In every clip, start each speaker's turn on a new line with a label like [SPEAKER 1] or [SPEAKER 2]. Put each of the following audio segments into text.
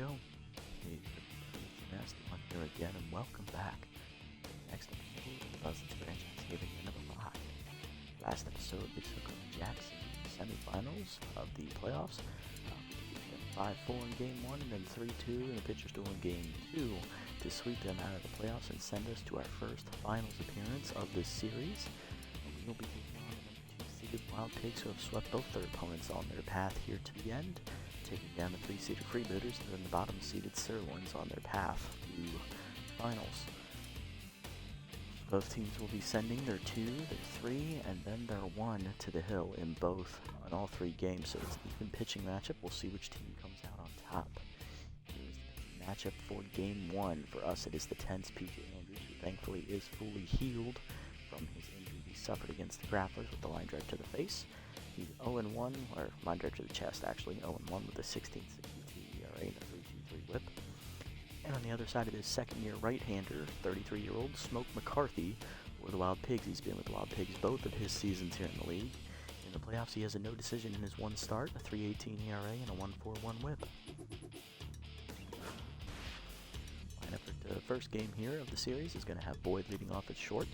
[SPEAKER 1] go. Hey, it's Nasty One here again, and welcome back to the next episode of the Buzzards franchise here at the end of the line. Last episode, we took on Jackson in the semifinals of the playoffs. We beat them 5-4 in Game 1 and then 3-2 in the pitcher's duel in Game 2 to sweep them out of the playoffs and send us to our first finals appearance of this series. And we will be taking on the number 2 seeded Wild Pigs, who have swept both their opponents on their path here to the end, taking down the 3-seeded Freebooters and then the bottom-seeded Sirloins on their path to finals. Both teams will be sending their 2, their 3, and then their 1 to the hill in all 3 games. So it's an even pitching matchup. We'll see which team comes out on top. Here's the matchup for Game 1. For us, it is the tense PJ Andrews, who thankfully is fully healed from his injury he suffered against the Grapplers with the line drive to the face. He's 0-1, or line drive to the chest actually, 0-1 with a 16.62 ERA and a 3.23 whip. And on the other side of his second-year right-hander, 33-year-old Smoke McCarthy, for the Wild Pigs. He's been with the Wild Pigs both of his seasons here in the league. In the playoffs, he has a no decision in his one start, a 3.18 ERA and a 1.41 whip. Lineup for the first game here of the series is going to have Boyd leading off at short.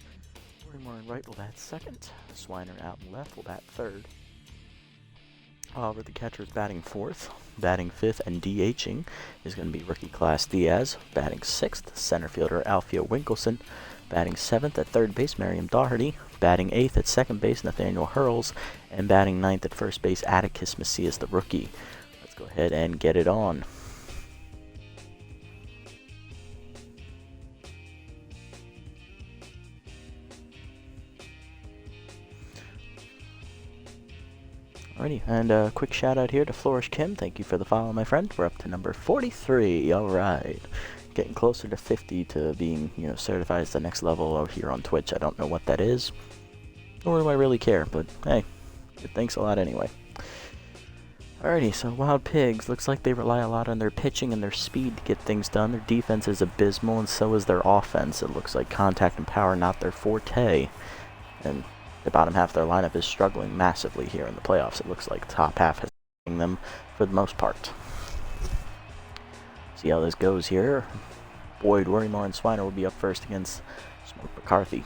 [SPEAKER 1] Worrymore in right will bat second. Swiner out in left will bat third. However, the catcher is batting fourth. Batting fifth and DHing is going to be rookie class Diaz. Batting sixth, center fielder Alfio Winkelson. Batting seventh at third base, Miriam Doherty. Batting eighth at second base, Nathaniel Hurls. And batting ninth at first base, Atticus Macias, the rookie. Let's go ahead and get it on. Alrighty, and a quick shout out here to Flourish Kim. Thank you for the follow, my friend. We're up to number 43. Alright. Getting closer to 50 to being, certified as the next level over here on Twitch. I don't know what that is, nor do I really care, but hey, thanks a lot anyway. Alrighty, so Wild Pigs, looks like they rely a lot on their pitching and their speed to get things done. Their defense is abysmal, and so is their offense. It looks like contact and power not their forte. And the bottom half of their lineup is struggling massively here in the playoffs. It looks like the top half has been them for the most part. See how this goes here. Boyd, Worrymore, and Swiner will be up first against Smoke McCarthy.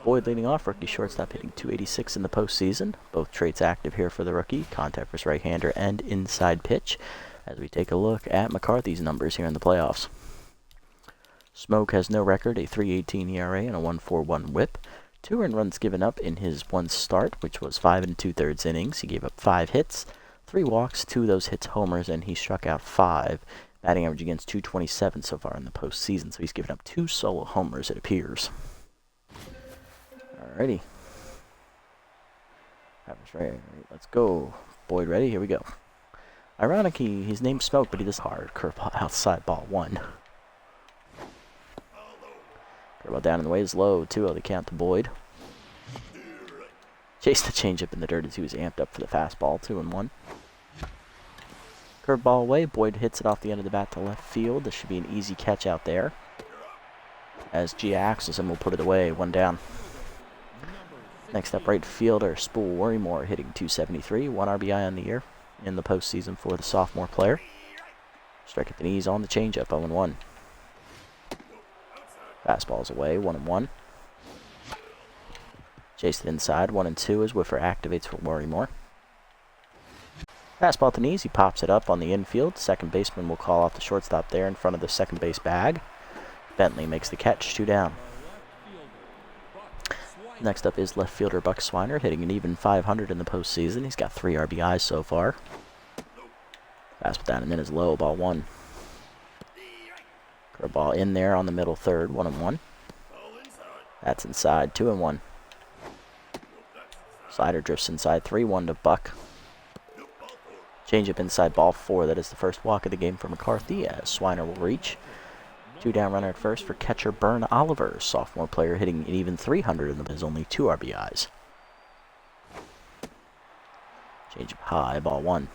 [SPEAKER 1] Boyd leading off, rookie shortstop, hitting .286 in the postseason. Both traits active here for the rookie, contact versus right-hander and inside pitch, as we take a look at McCarthy's numbers here in the playoffs. Smoke has no record, a 3.18 ERA and a 1.41 whip. 2 earned runs given up in his one start, which was 5 2/3 innings. He gave up 5 hits, 3 walks, 2 of those hits homers, and he struck out 5. Batting average against .227 so far in the postseason, so he's given up 2 solo homers, it appears. Alrighty. Right, let's go. Boyd ready? Here we go. Ironically, he's named Smoke, but he does hard. Curveball outside, ball 1. Curveball down in the way is low, 2-0 to count to Boyd. Chased the changeup in the dirt as he was amped up for the fastball, 2-1. Curveball away, Boyd hits it off the end of the bat to left field. This should be an easy catch out there, as Gia axles him will put it away, 1 down. Next up, right fielder Spool Worrymore hitting .273, 1 RBI on the year in the postseason for the sophomore player. Strike at the knees on the changeup, 0-1. Fastball's away, 1-1. Chased it inside, 1-2 as Whiffer activates for Worrymore. Fastball at the knees, he pops it up on the infield. Second baseman will call off the shortstop there in front of the second base bag. Bentley makes the catch, 2 down. Next up is left fielder Buck Swiner, hitting an even .500 in the postseason. He's got 3 RBIs so far. Fastball down and in is low, ball 1. Curveball in there on the middle third, 1-1. That's inside, 2-1. Slider drifts inside, 3-1 to Buck. Changeup inside, ball 4. That is the first walk of the game for McCarthy, as Swiner will reach. 2 down runner at first for catcher Bern Oliver, sophomore player hitting an even .300 and has only 2 RBIs. Changeup high, ball 1.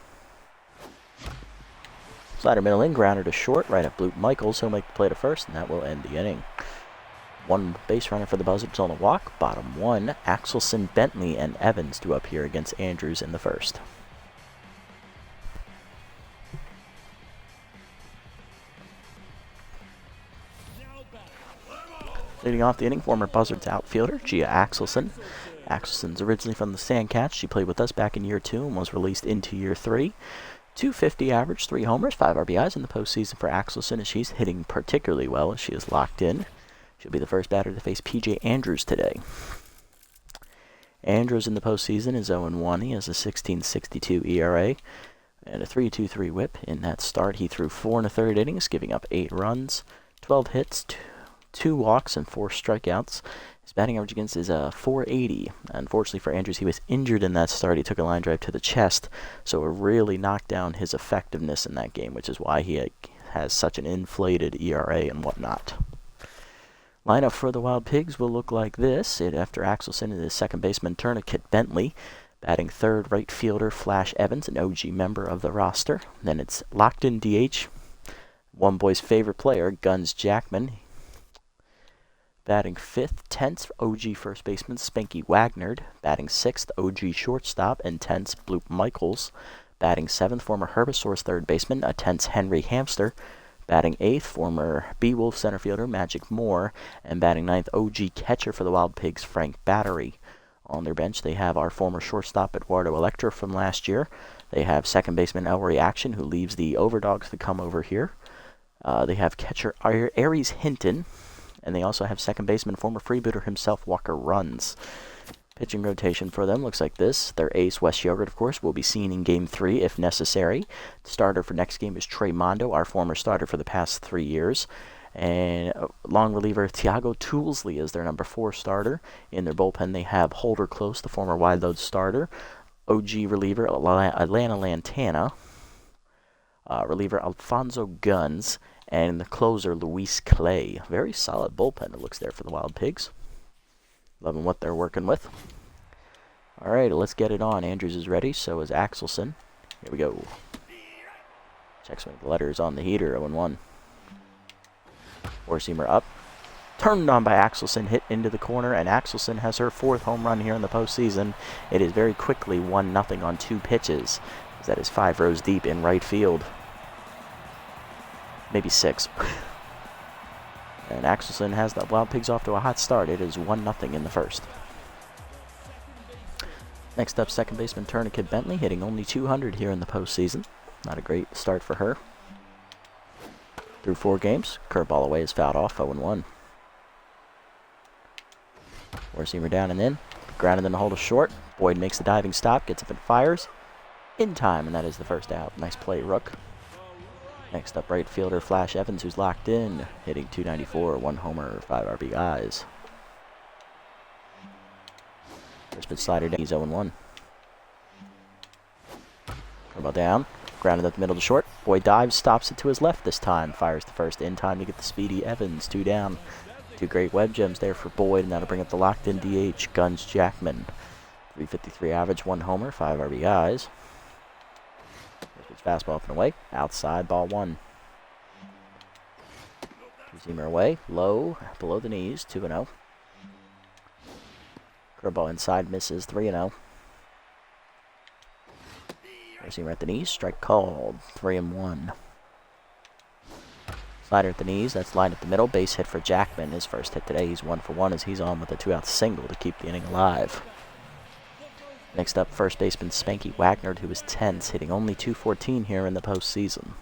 [SPEAKER 1] Slider middle in, grounder to short, right up Luke Michaels. He'll make the play to first, and that will end the inning. 1 base runner for the Buzzards on the walk. Bottom 1, Axelson, Bentley, and Evans due up here against Andrews in the first. Leading off the inning, former Buzzards outfielder Gia Axelson. Axelson's originally from the Sandcats. She played with us back in year 2 and was released into year 3. 250 average, 3 homers, 5 RBIs in the postseason for Axelson, as she's hitting particularly well as she is locked in. She'll be the first batter to face PJ Andrews today. Andrews in the postseason is 0-1. He has a 16.62 ERA and a 3.23 whip. In that start, he threw 4 1/3 innings, giving up 8 runs, 12 hits, 2 walks, and 4 strikeouts. His batting average against is .480. Unfortunately for Andrews, he was injured in that start. He took a line drive to the chest, so it really knocked down his effectiveness in that game, which is why he has such an inflated ERA and whatnot. Lineup for the Wild Pigs will look like this. After Axelson is second baseman Tourniquet Bentley. Batting third, right fielder Flash Evans, an OG member of the roster. Then it's locked in DH, one boy's favorite player, Guns Jackman. Batting fifth, tense, OG first baseman Spanky Wagnerd. Batting sixth, OG shortstop and tense Bloop Michaels. Batting seventh, former Herbisaur's third baseman, a tense Henry Hamster. Batting eighth, former Beowulf center fielder Magic Moore. And batting ninth, OG catcher for the Wild Pigs, Frank Battery. On their bench, they have our former shortstop Eduardo Electra from last year. They have second baseman Ellery Action, who leaves the Overdogs to come over here. They have catcher Aries Hinton. And they also have second baseman, former freebooter himself, Walker Runs. Pitching rotation for them looks like this. Their ace, Wes Yogurt, of course, will be seen in Game 3 if necessary. The starter for next game is Trey Mondo, our former starter for the past 3 years. And long reliever Thiago Toolsley is their number 4 starter. In their bullpen, they have Holder Close, the former wide load starter. OG reliever Atlanta Lantana. Reliever Alfonso Guns. And the closer, Luis Clay. Very solid bullpen it looks there for the Wild Pigs. Loving what they're working with. All right, let's get it on. Andrews is ready, so is Axelson. Here we go. Check swing the letters on the heater, 0-1. Four-seamer up. Turned on by Axelson, hit into the corner, and Axelson has her 4th home run here in the postseason. It is very quickly 1-0 on 2 pitches. That is 5 rows deep in right field. Maybe 6. And Axelson has the Wild Pigs off to a hot start. It is 1-0 in the first. Next up, second baseman Tourniquet Bentley, hitting only 200 here in the postseason. Not a great start for her. Through 4 games, curveball away is fouled off, 0-1. Four-seamer down and in. Grounded in the hole to short. Boyd makes the diving stop, gets up and fires. In time, and that is the first out. Nice play, Rook. Next up, right fielder Flash Evans, who's locked in, hitting .294, 1 homer, 5 RBIs. First pitch slider down, he's 0-1. Curveball down, grounded up the middle to short. Boyd dives, stops it to his left this time, fires the first in time to get the speedy Evans, 2 down. 2 great web gems there for Boyd, and that'll bring up the locked in DH, Guns Jackman. 353 average, 1 homer, 5 RBIs. Fastball up and away, outside, ball 1. Two-seamer away, low, below the knees, 2-0. Curveball inside, misses, 3-0. Four-seamer at the knees, strike called, 3-1. Slider at the knees, that's lined at the middle, base hit for Jackman. His first hit today, he's 1 for 1 as he's on with a 2-out single to keep the inning alive. Next up, first baseman Spanky Wagnerd, who is tense, hitting only .214 here in the postseason.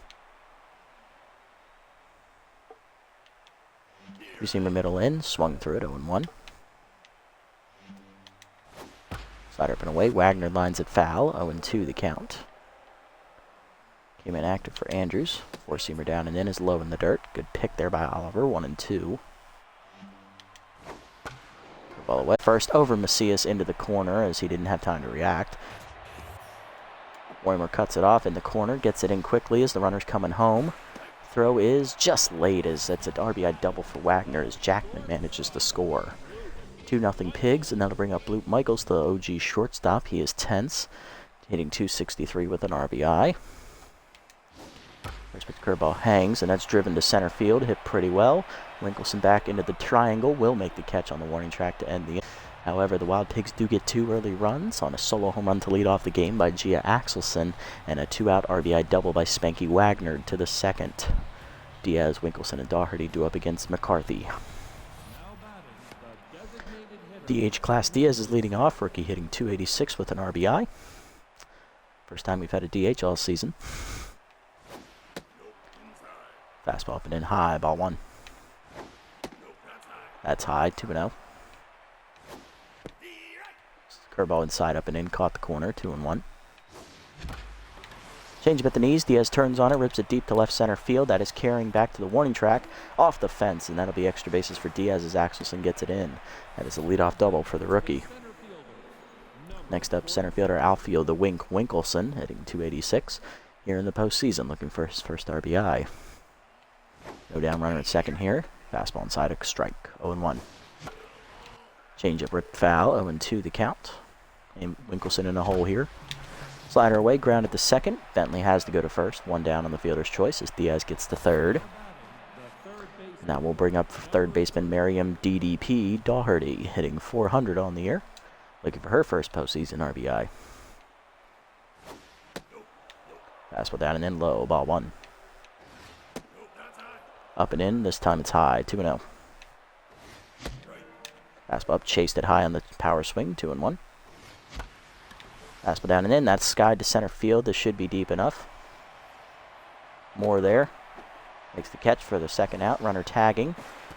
[SPEAKER 1] Two-seamer middle in, swung through it, 0-1. Slider up and away, Wagner lines it foul, 0-2 the count. Came in active for Andrews. Four-seamer down and in is low in the dirt. Good pick there by Oliver, 1-2. Ball away. First over Macias into the corner as he didn't have time to react. Weimer cuts it off in the corner, gets it in quickly as the runner's coming home. Throw is just late as it's an RBI double for Wagner as Jackman manages to score. 2-0 Pigs, and that'll bring up Bloop Michaels, the OG shortstop. He is tense, hitting .263 with an RBI. First pitch curveball hangs, and that's driven to center field, hit pretty well. Winkelson back into the triangle, will make the catch on the warning track to end the inning. However, the Wild Pigs do get 2 early runs on a solo home run to lead off the game by Gia Axelson, and a 2-out RBI double by Spanky Wagner to the second. Diaz, Winkelson, and Doherty do up against McCarthy. DH Class Diaz is leading off, rookie hitting .286 with an RBI. First time we've had a DH all season. Fastball up and in high, ball one. That's high, 2-0. Curveball inside, up and in, caught the corner, 2-1. Changeup at the knees, Diaz turns on it, rips it deep to left center field. That is carrying back to the warning track, off the fence, and that'll be extra bases for Diaz as Axelson gets it in. That is a leadoff double for the rookie. Next up, center fielder Alfio the Wink Winkelson, hitting .286 here in the postseason, looking for his first RBI. No down runner at second here. Fastball inside, a strike, 0-1. Changeup ripped foul, 0-2 the count. And Winkelson in a hole here. Slider away, grounded to second. Bentley has to go to first. One down on the fielder's choice as Diaz gets to third. Now we'll bring up third baseman Miriam DDP Daugherty, hitting .400 on the year. Looking for her first postseason RBI. Fastball down and in low, ball one. Up and in, this time it's high, 2-0. Fastball up, chased it high on the power swing, 2-1. Fastball down and in, that's skied to center field. This should be deep enough. More there. Makes the catch for the second out, runner tagging.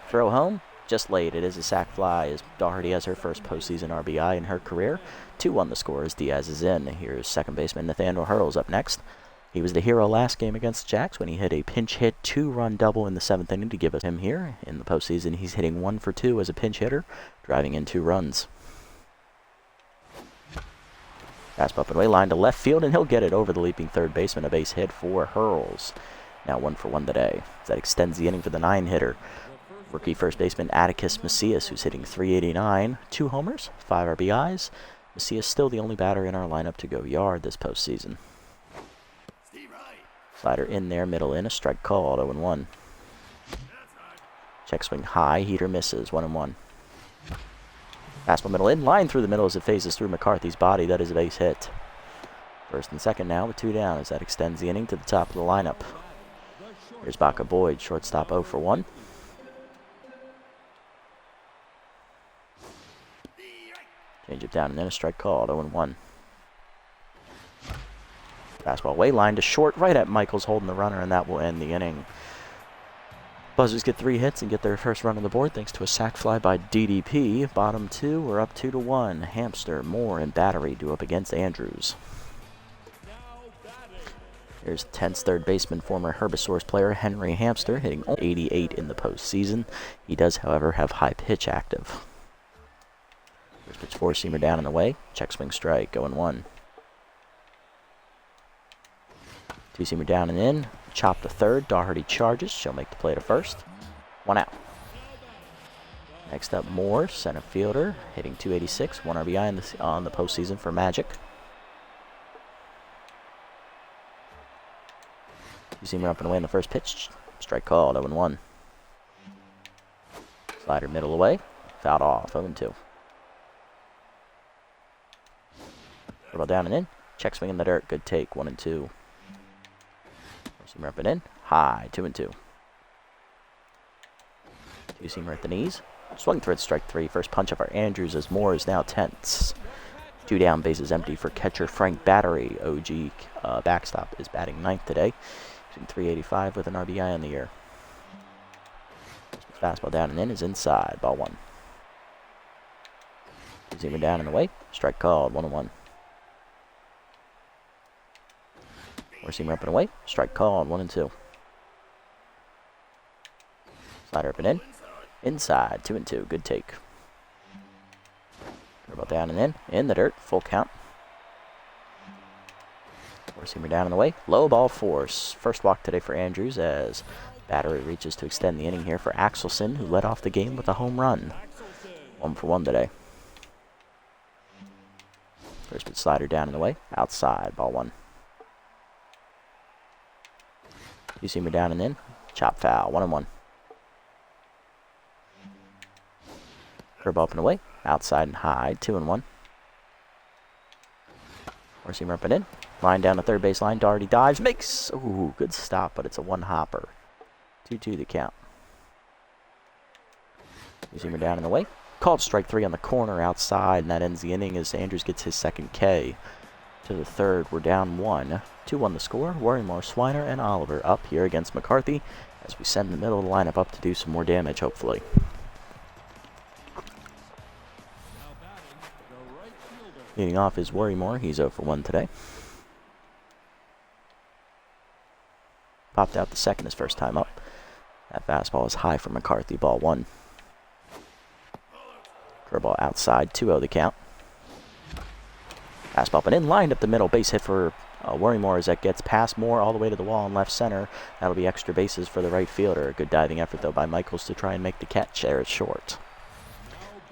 [SPEAKER 1] Throw home, just late. It is a sac fly as Daugherty has her first postseason RBI in her career. 2-1 the score as Diaz is in. Here's second baseman Nathaniel Hurls up next. He was the hero last game against the Jacks when he hit a pinch hit 2-run double in the 7th inning to give us him here. In the postseason, he's hitting 1 for 2 as a pinch hitter, driving in 2 runs. Fastball up and away, line to left field, and he'll get it over the leaping third baseman. A base hit for Hurls. Now 1 for 1 today. That extends the inning for the 9-hitter. Rookie first baseman Atticus Macias, who's hitting .389, 2 homers, 5 RBIs. Macias still the only batter in our lineup to go yard this postseason. Slider in there, middle in, a strike called, 0-1. Check swing high, heater misses, 1-1. Fastball middle in, line through the middle as it phases through McCarthy's body. That is a base hit. First and second now with 2 down as that extends the inning to the top of the lineup. Here's Baca Boyd, shortstop 0 for 1. Change it down and then a strike called, 0-1. Fastball way line to short, right at Michaels holding the runner, and that will end the inning. Buzzards get 3 hits and get their first run on the board thanks to a sac fly by DDP. Bottom 2, we're up 2-1. Hamster, Moore, and Battery do up against Andrews. Here's 10th third baseman, former Herbisaurs player Henry Hamster, hitting 88 in the postseason. He does, however, have high pitch active. First pitch 4-seamer down and away. Check swing strike, 0-1. 2-seamer down and in. Chop to third. Daugherty charges. She'll make the play to first. 1 out. Next up, Moore, center fielder, hitting .286. 1 RBI on the postseason for Magic. 2-seamer up and away in the first pitch. Strike called, 0-1. Slider middle away. Fouled off, 0-2. Ball down and in. Check swing in the dirt. Good take, 1-2. Seamer up and in. High, 2-2. 2-seamer at the knees. Swung through it, strike 3. First punch up for Andrews as Moore is now tense. 2 down, bases empty for catcher Frank Battery. OG backstop is batting 9th today. Shooting .385 with an RBI on the year. Fastball down and in is inside. Ball 1. 2-seamer down and away. Strike called, 1-1. 4-seamer up and away. Strike called, 1-2. Slider up and in. Inside, 2-2. Good take. Curveball down and in the dirt. Full count. 4-seamer down and away. Low ball force. First walk today for Andrews as Battery reaches to extend the inning here for Axelson, who led off the game with a home run. 1 for 1 today. First pitch slider down and away. Outside, ball 1. 2-seamer down and in. Chop foul, 1-1. Curveball up and away. Outside and high, 2-1. 4-seamer up and in. Line down the third base line. Daugherty dives. Makes. Ooh, good stop, but it's a 1-hopper. 2-2 the count. 2-seamer down and away. Called strike 3 on the corner outside, and that ends the inning as Andrews gets his second K. To the third, we're down 1. 2-1 the score. Worrymore, Swiner, and Oliver up here against McCarthy as we send the middle of the lineup up to do some more damage, hopefully. Leading off is Worrymore. He's 0 for 1 today. Popped out the second his first time up. That fastball is high for McCarthy. Ball 1. Curveball outside. 2-0 the count. Fastball, but in lined up the middle. Base hit for Worrymore as that gets past Moore all the way to the wall in left center. That'll be extra bases for the right fielder. A good diving effort, though, by Michaels to try and make the catch. There it's short.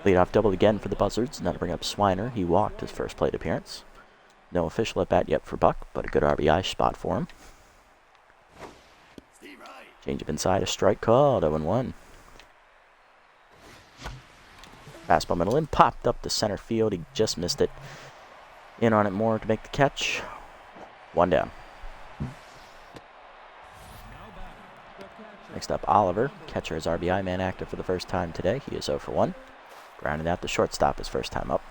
[SPEAKER 1] Leadoff double again for the Buzzards. Now to bring up Swiner. He walked his first plate appearance. No official at bat yet for Buck, but a good RBI spot for him. Change up inside, a strike called. 0-1. Fastball middle in, popped up to center field. He just missed it. In on it more to make the catch. 1 down. Next up, Oliver. Catcher is RBI man active for the first time today. He is 0 for 1. Grounded out the shortstop his first time up.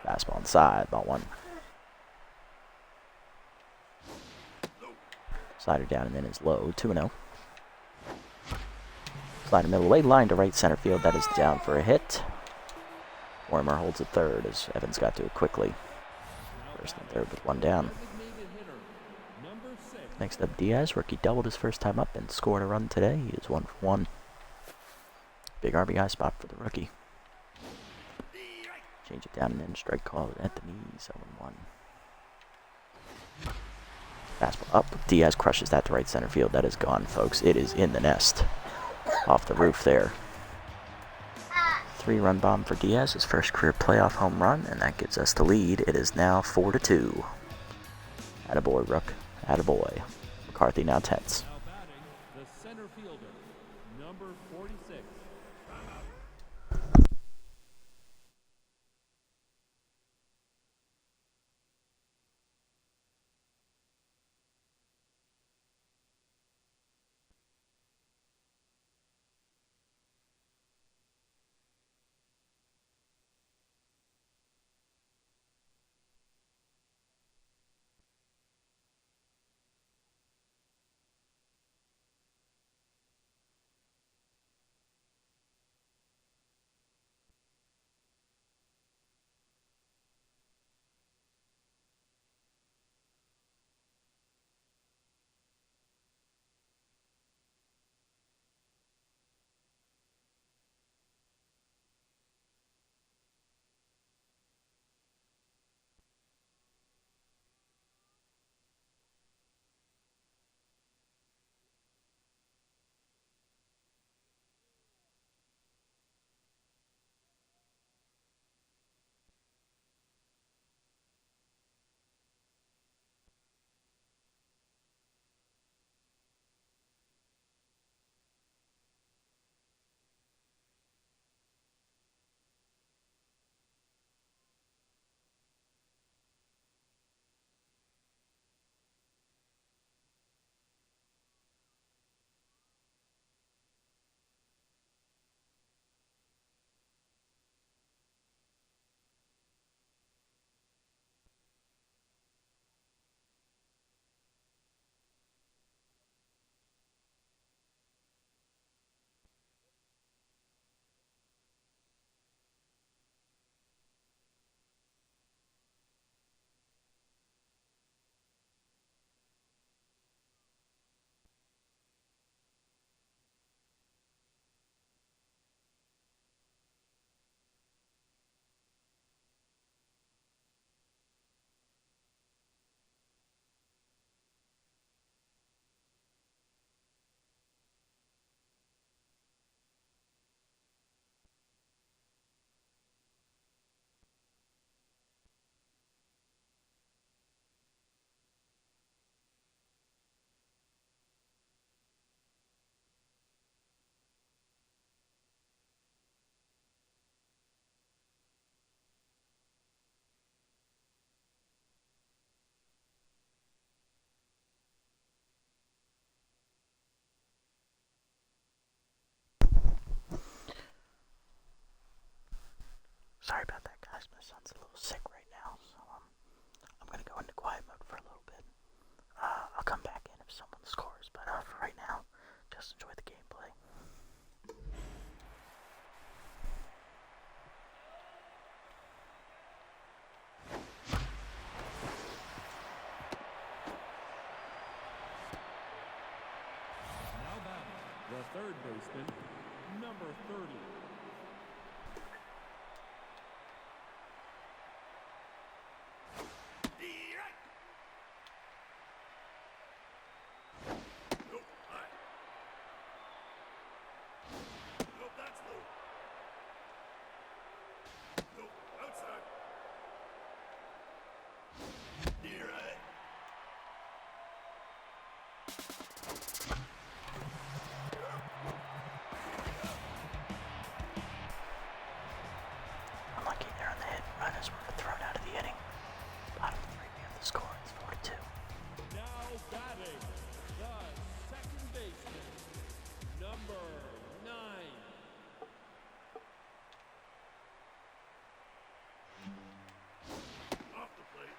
[SPEAKER 1] Fastball inside, ball 1. Slider down and in is low, 2-0. Slider middle away, line to right center field. That is down for a hit. Worrymore holds at third as Evans got to it quickly. First and third with 1 down. Next up, Diaz. Rookie doubled his first time up and scored a run today. He is 1 for 1. Big RBI spot for the rookie. Change it down and in, strike called at the knees, 0-1. Fastball up. Diaz crushes that to right center field. That is gone, folks. It is in the nest. Off the roof there. 3-run bomb for Diaz, his first career playoff home run, and that gives us the lead. It is now 4-2. Attaboy, Rook. Attaboy. McCarthy now tense. Sorry about that, guys. My son's a little sick right now, so I'm gonna go into quiet mode for a little bit. I'll come back in if someone scores, but for right now, just enjoy the gameplay.
[SPEAKER 2] Now back, the third baseman, number 30.
[SPEAKER 1] Unlucky there on the hit and run as we're thrown out of the inning. Bottom three, we have the score. It's 4-2.
[SPEAKER 2] Now batting, the second baseman, number 9. Off the plate.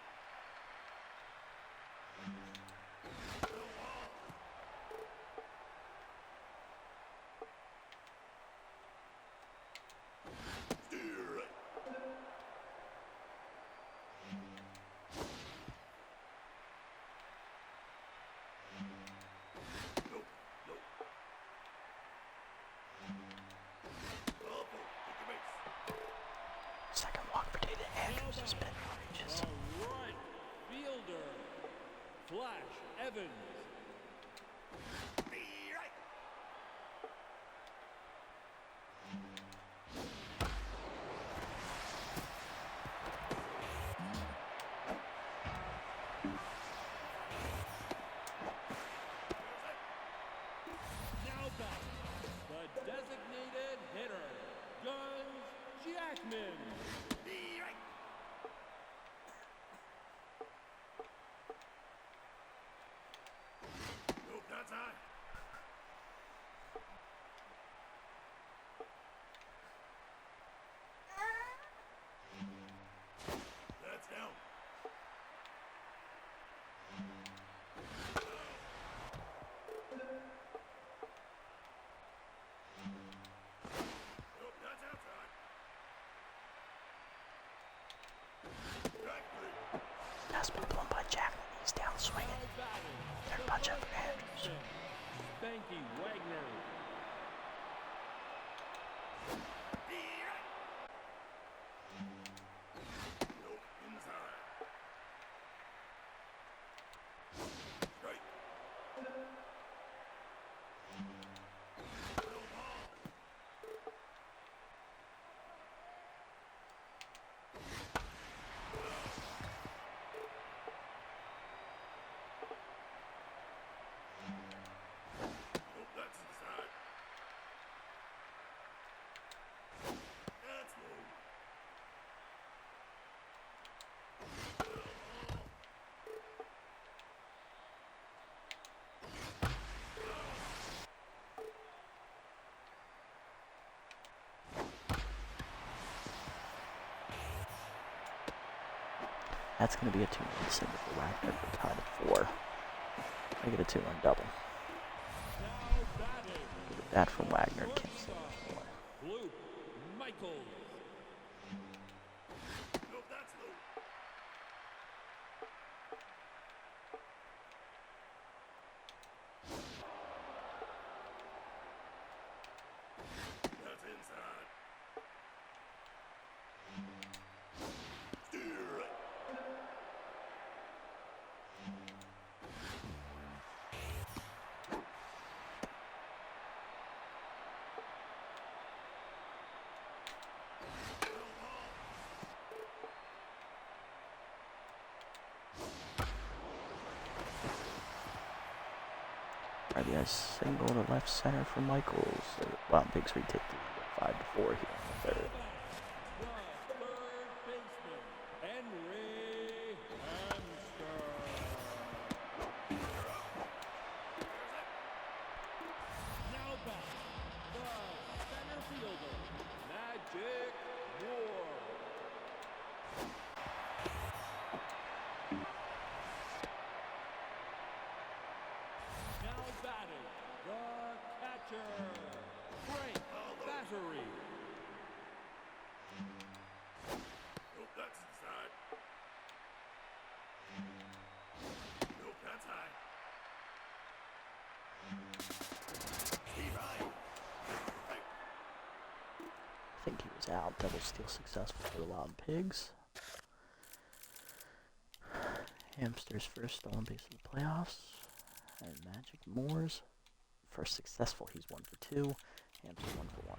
[SPEAKER 1] Second walk for David Andrews has been outrageous.
[SPEAKER 2] The right fielder, Flash Evans. Now back, the designated hitter, Guns Jackman. Nope, that's high. That's down. Nope, that's outside. Strike three.
[SPEAKER 1] That's been blown by Jackman. He's down swinging.
[SPEAKER 2] Now batting,
[SPEAKER 1] Third punch up for Andrews.
[SPEAKER 2] Spanky Wagner. Nope, inside. Strike. Little ball. Nope, that's inside. That's low.
[SPEAKER 1] That's going to be a 2-run single for Wagner for tied at 4. I get a 2-run double.
[SPEAKER 2] Now batting,
[SPEAKER 1] That from Wagner to cancel.
[SPEAKER 2] Luke Michaels. Nope, that's low. That's inside. Steer it.
[SPEAKER 1] RBI single to left center for Michaels. Wow, Pigs retake the 5-4 here in the third.
[SPEAKER 2] The third baseman, Henry Hamster. Now back, the center fielder, Magic Moore.
[SPEAKER 1] I think he was out. Double steal successful for the Wild Pigs. Hamster's first stolen base of the playoffs. And Magic Moores, first successful. He's 1 for 2. Hamster 1 for 1.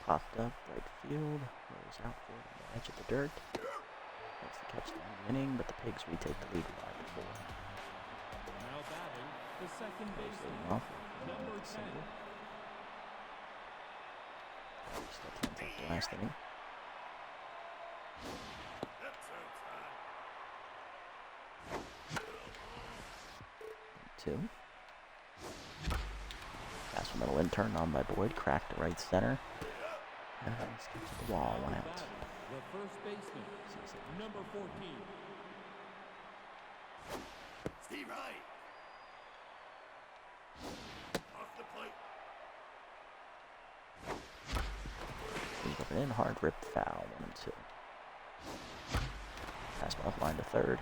[SPEAKER 1] Popped up, right field, rolls out for it on the edge of the dirt. Makes the catch down the inning, but the Pigs retake the lead 5 to 4.
[SPEAKER 2] Now batting, the second baseman,
[SPEAKER 1] Off,
[SPEAKER 2] number 10.
[SPEAKER 1] Still 10 left the last inning.
[SPEAKER 2] That's outside.
[SPEAKER 1] 2. Pass from middle in, turned on by Boyd, cracked to right center. And then skips to the wall, 1 out.
[SPEAKER 2] The first baseman, number 14. Steve Wright. Off the plate.
[SPEAKER 1] He's up and in, hard ripped foul, 1 and 2. Pass off line to third.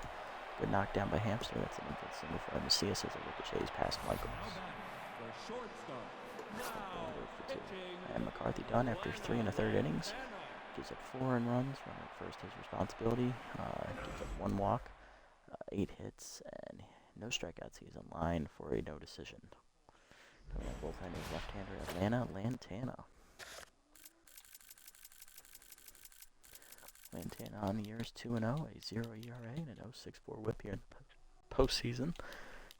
[SPEAKER 1] Good knockdown by Hamster. That's an infield single for Macias as it ricochets past Michaels.
[SPEAKER 2] The shortstop. Now
[SPEAKER 1] For 2.
[SPEAKER 2] pitching.
[SPEAKER 1] And McCarthy done after 3 1/3 innings. Gives up 4 runs. Runner at first his responsibility. Gives up 1 walk, 8 hits, and no strikeouts. He's in line for a no decision. Bullpen is left-hander Atlanta Lantana. Lantana on the year is 2-0, a 0 ERA, and an 0.64 whip here in the postseason.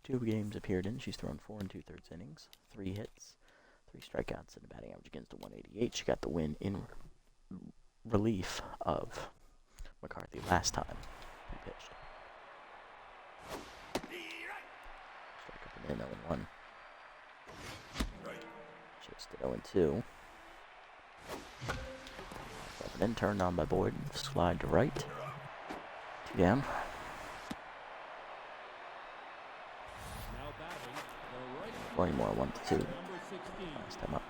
[SPEAKER 1] 2 games appeared in. She's thrown 4 2/3 innings, 3 hits, 3 strikeouts, and a batting average against a 188. She got the win in relief of McCarthy last time he pitched. Strike up and in 0-1. Just to 0-2. Up and in, turned on by Boyd. Slide to right. 2 down.
[SPEAKER 2] Now batting, the right.
[SPEAKER 1] 20 more, 1-2.
[SPEAKER 2] Number 16.
[SPEAKER 1] Last time up.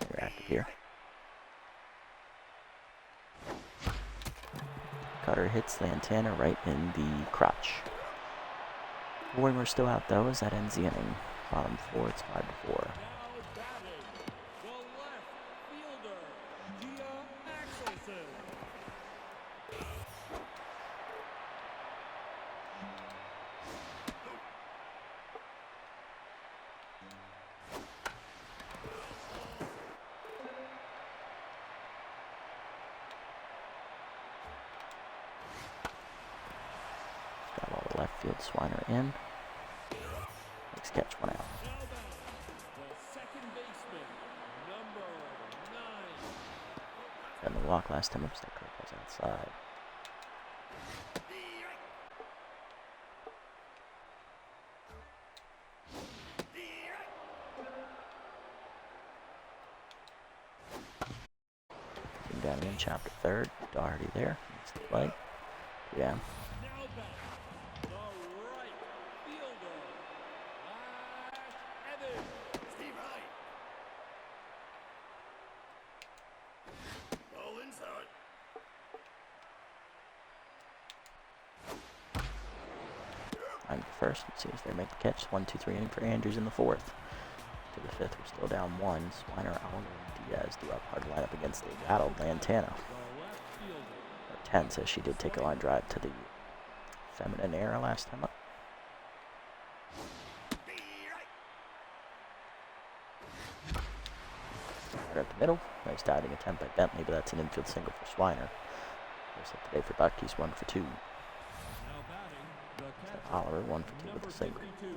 [SPEAKER 1] They're active here. Cutter hits Lantana right in the crotch. When we're still out though, as that ends the inning. Bottom 4, it's 5 to 4.
[SPEAKER 2] Now batting, the left fielder, Gia Axelson.
[SPEAKER 1] Got all the left field. Swiner in. Next catch, 1 out.
[SPEAKER 2] Now batting, the second baseman, number 9.
[SPEAKER 1] And the walk last time up, that curve was outside. Came down in chapter 3rd. Doherty there. That's the play. 2 down.
[SPEAKER 2] Now batting, the right fielder, Ash Evans. Steve Wright. Ball inside.
[SPEAKER 1] I'm first. Let's see if they make the catch. 1-2-3 inning for Andrews in the 4th. To the 5th, we're still down 1. Swiner, Oliver, and Diaz do up hard lineup against the rattled Lantana.
[SPEAKER 2] The left fielder.
[SPEAKER 1] Or 10 says she did take a line drive to the feminine era last time up. Right up the middle. Nice diving attempt by Bentley, but that's an infield single for Swiner. First hit today for Buck. He's 1 for 2.
[SPEAKER 2] Now batting, the catcher,
[SPEAKER 1] Oliver 1 for 2 with
[SPEAKER 2] number
[SPEAKER 1] a single.
[SPEAKER 2] 52.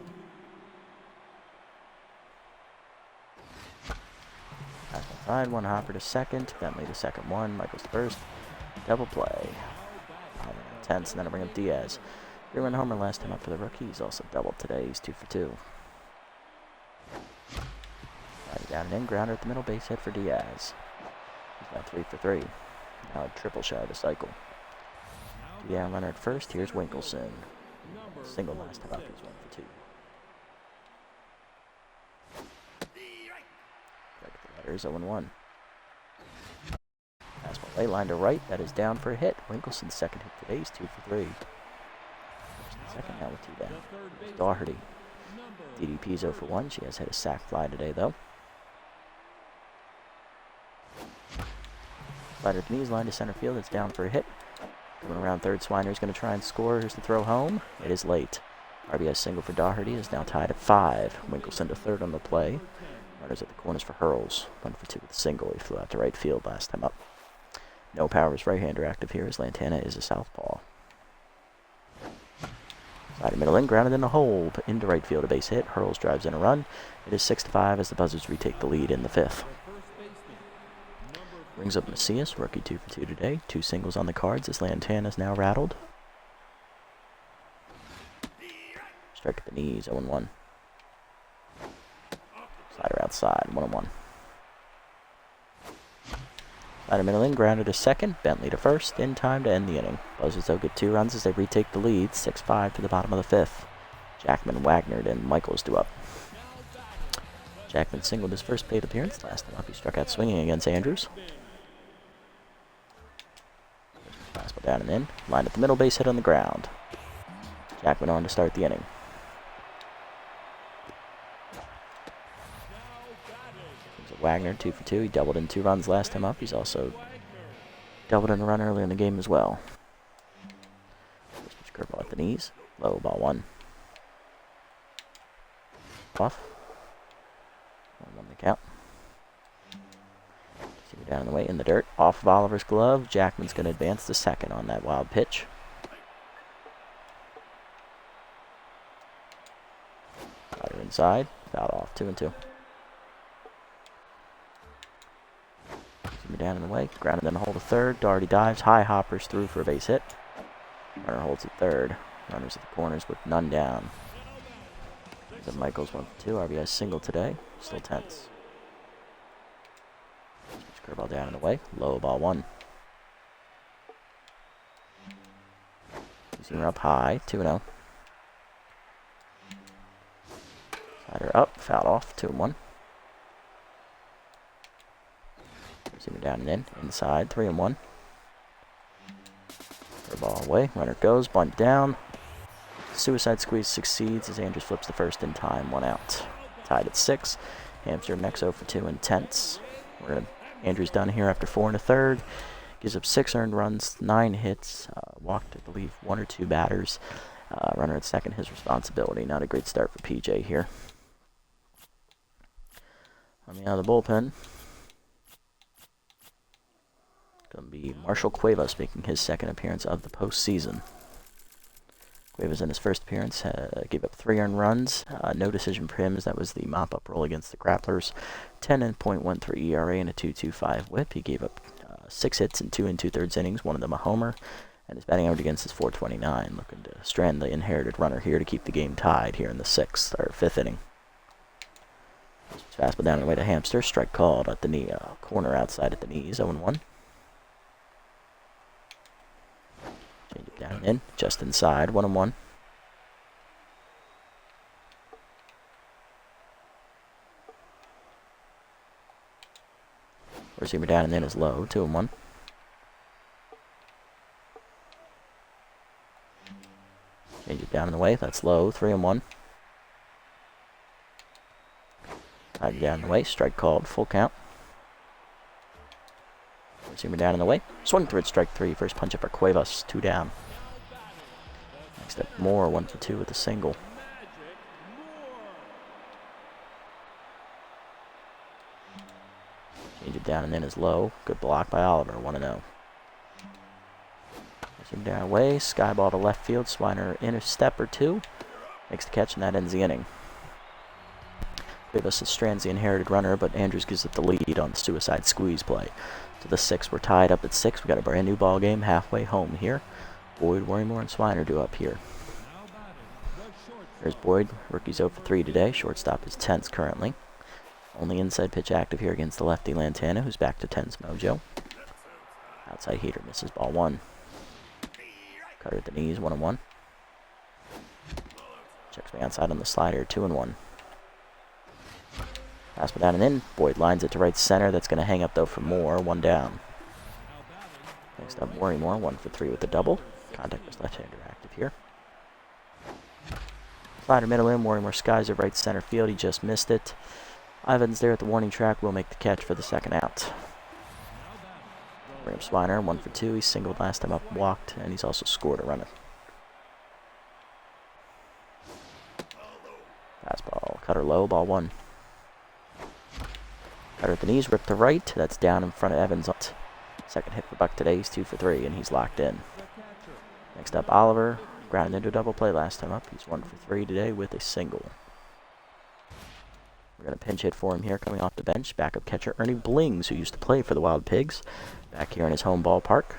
[SPEAKER 1] Pass inside, 1 hopper to second. Bentley to second 1. Michaels to first. Double play. Oliver intense, and then I bring up Diaz. 3-run homer last time up for the rookie. He's also doubled today. He's 2 for 2. Down and in, grounder at the middle, base hit for Diaz. He's now 3 for 3. Now a triple shy of the cycle. Down runner at first, here's Winkelson. Single last time up, he's 1 for 2. Batters 0-1. Fastball late line to right. That is down for a hit. Winkelson's second hit today. He's 2 for 3. Second now with 2 down. Doherty. DDP's 0 for 1. She has hit a sac fly today, though. Slider at the knees, line to center field. It's down for a hit. Coming around third, Swiner's going to try and score. Here's the throw home. It is late. RBI single for Doherty is now tied at 5. Winkelson to third on the play. Runners at the corners for Hurls. 1 for 2 with a single. He flew out to right field last time up. No Powers right-hander active here as Lantana is a southpaw. Slider middle in, grounded in the hole. Into right field, a base hit. Hurls drives in a run. It is 6-5 as the Buzzards retake the lead in the 5th. Brings up Macias, rookie 2 for 2 today. 2 singles on the cards as Lantana's now rattled. Strike at the knees, 0-1. Slider outside, 1-1. Slider middle in, grounded to second. Bentley to first, in time to end the inning. Buzzards though get 2 runs as they retake the lead, 6-5 to the bottom of the 5th. Jackman, Wagner, and Michaels due up. Jackman singled his first plate appearance. Last time up, he struck out swinging against Andrews. Fastball down and in. Lined at the middle, base hit on the ground. Jackman on to start the inning. Wagner 2 for 2. He doubled in 2 runs last time up. He's also doubled in a run early in the game as well. Curveball at the knees. Low, ball 1. Off. 1-1 the count. See we're down in the way in the dirt. Off of Oliver's glove. Jackman's going to advance to second on that wild pitch. Slider inside. Fouled off. 2-2. Down in the way, grounded in the hole to third. Doherty dives, high hoppers through for a base hit. Runner holds at third. Runners at the corners with none down. Michaels 1 for 2. RBI single today. Still tense. Curveball down in the way. Low, ball 1. Seamer up high. 2-0. Slider up. Fouled off. 2-1. Seamer down and in. Inside. 3-1. Ball away. Runner goes. Bunt down. Suicide squeeze succeeds as Andrews flips the first in time. 1 out. Tied at 6. Hamster next 0 for 2 and tense. Andrews done here after 4 1/3. Gives up 6 earned runs, 9 hits. Walked, I believe, 1 or 2 batters. Runner at second, his responsibility. Not a great start for PJ here. Coming out of the bullpen. Going to be Marshall Cuevas making his second appearance of the postseason. Cuevas in his first appearance gave up 3 earned runs. No decision for him as that was the mop-up role against the Grapplers. 10.13 ERA and a 2.25 whip. He gave up 6 hits in 2 2/3 innings, one of them a homer. And his batting average against is .429. Looking to strand the inherited runner here to keep the game tied here in the 6th or 5th inning. Fastball down and away to Hamster. Strike called at the knee, corner outside at the knees. 0-1. Change it down and in, just inside, 1-1. Receiver down and in is low, 2-1. Change it down in the way, that's low, 3-1. Tied down in the way, strike called, full count. Receiver down in the way. Swung through it, strike 3. First punch up for Cuevas, 2 down. Next up, Moore, 1 for 2 with a single. Change it down and in is low. Good block by Oliver, 1-0. Receiver down away, sky ball to left field. Swiner in a step or 2. Makes the catch and that ends the inning. Cuevas strands the inherited runner, but Andrews gives it the lead on the suicide squeeze play. To the 6th, we're tied up at 6. We got a brand new ball game halfway home here. Boyd, Worrymore, and Swiner due up here. There's Boyd, rookie's 0 for 3 today. Shortstop is tense currently. Only inside pitch active here against the lefty Lantana, who's back to tense mojo. Outside heater misses ball 1. Cutter at the knees, 1-1. Checks me outside on the slider, 2-1. Fastball down and in. Boyd lines it to right center. That's going to hang up, though, for Moore. One down. Next up, Worrymore, 1 for 3 with the double. Contact was left-hander active here. Slider middle in. Worrymore skies at right center field. He just missed it. Evans there at the warning track will make the catch for the second out. William Swiner, 1 for 2. He singled last time up, walked, and he's also scored a runner. Fastball, cutter low, ball 1. Cutter at the knees, rip to right. That's down in front of Evans. Second hit for Buck today. He's 2 for 3, and he's locked in. Next up, Oliver. Grounded into a double play last time up. He's 1 for 3 today with a single. We're going to pinch hit for him here coming off the bench. Backup catcher Ernie Blings, who used to play for the Wild Pigs, back here in his home ballpark.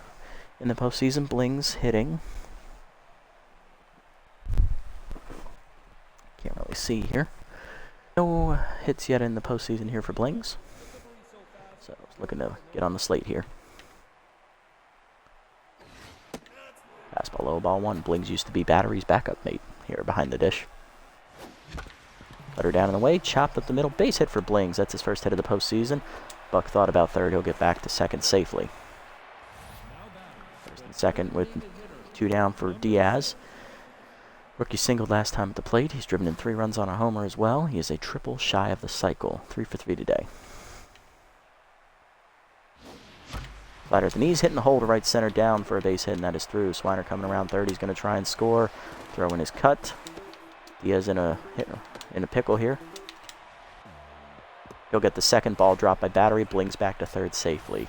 [SPEAKER 1] In the postseason, Blings hitting. Can't really see here. No hits yet in the postseason here for Blings. So he's looking to get on the slate here. Fastball low, ball 1. Blings used to be Battery's backup mate here behind the dish. Cutter down in the way, chopped up the middle, base hit for Blings. That's his first hit of the postseason. Buck thought about third. He'll get back to second safely. First and second with 2 down for Diaz. Rookie singled last time at the plate. He's driven in 3 runs on a homer as well. He is a triple shy of the cycle. 3 for 3 today. Slider at the knees, hitting the hole to right center down for a base hit, and that is through. Swiner coming around third. He's going to try and score. Throw in his cut. Diaz in a pickle here. He'll get the second. Ball dropped by Battery. Blings back to third safely.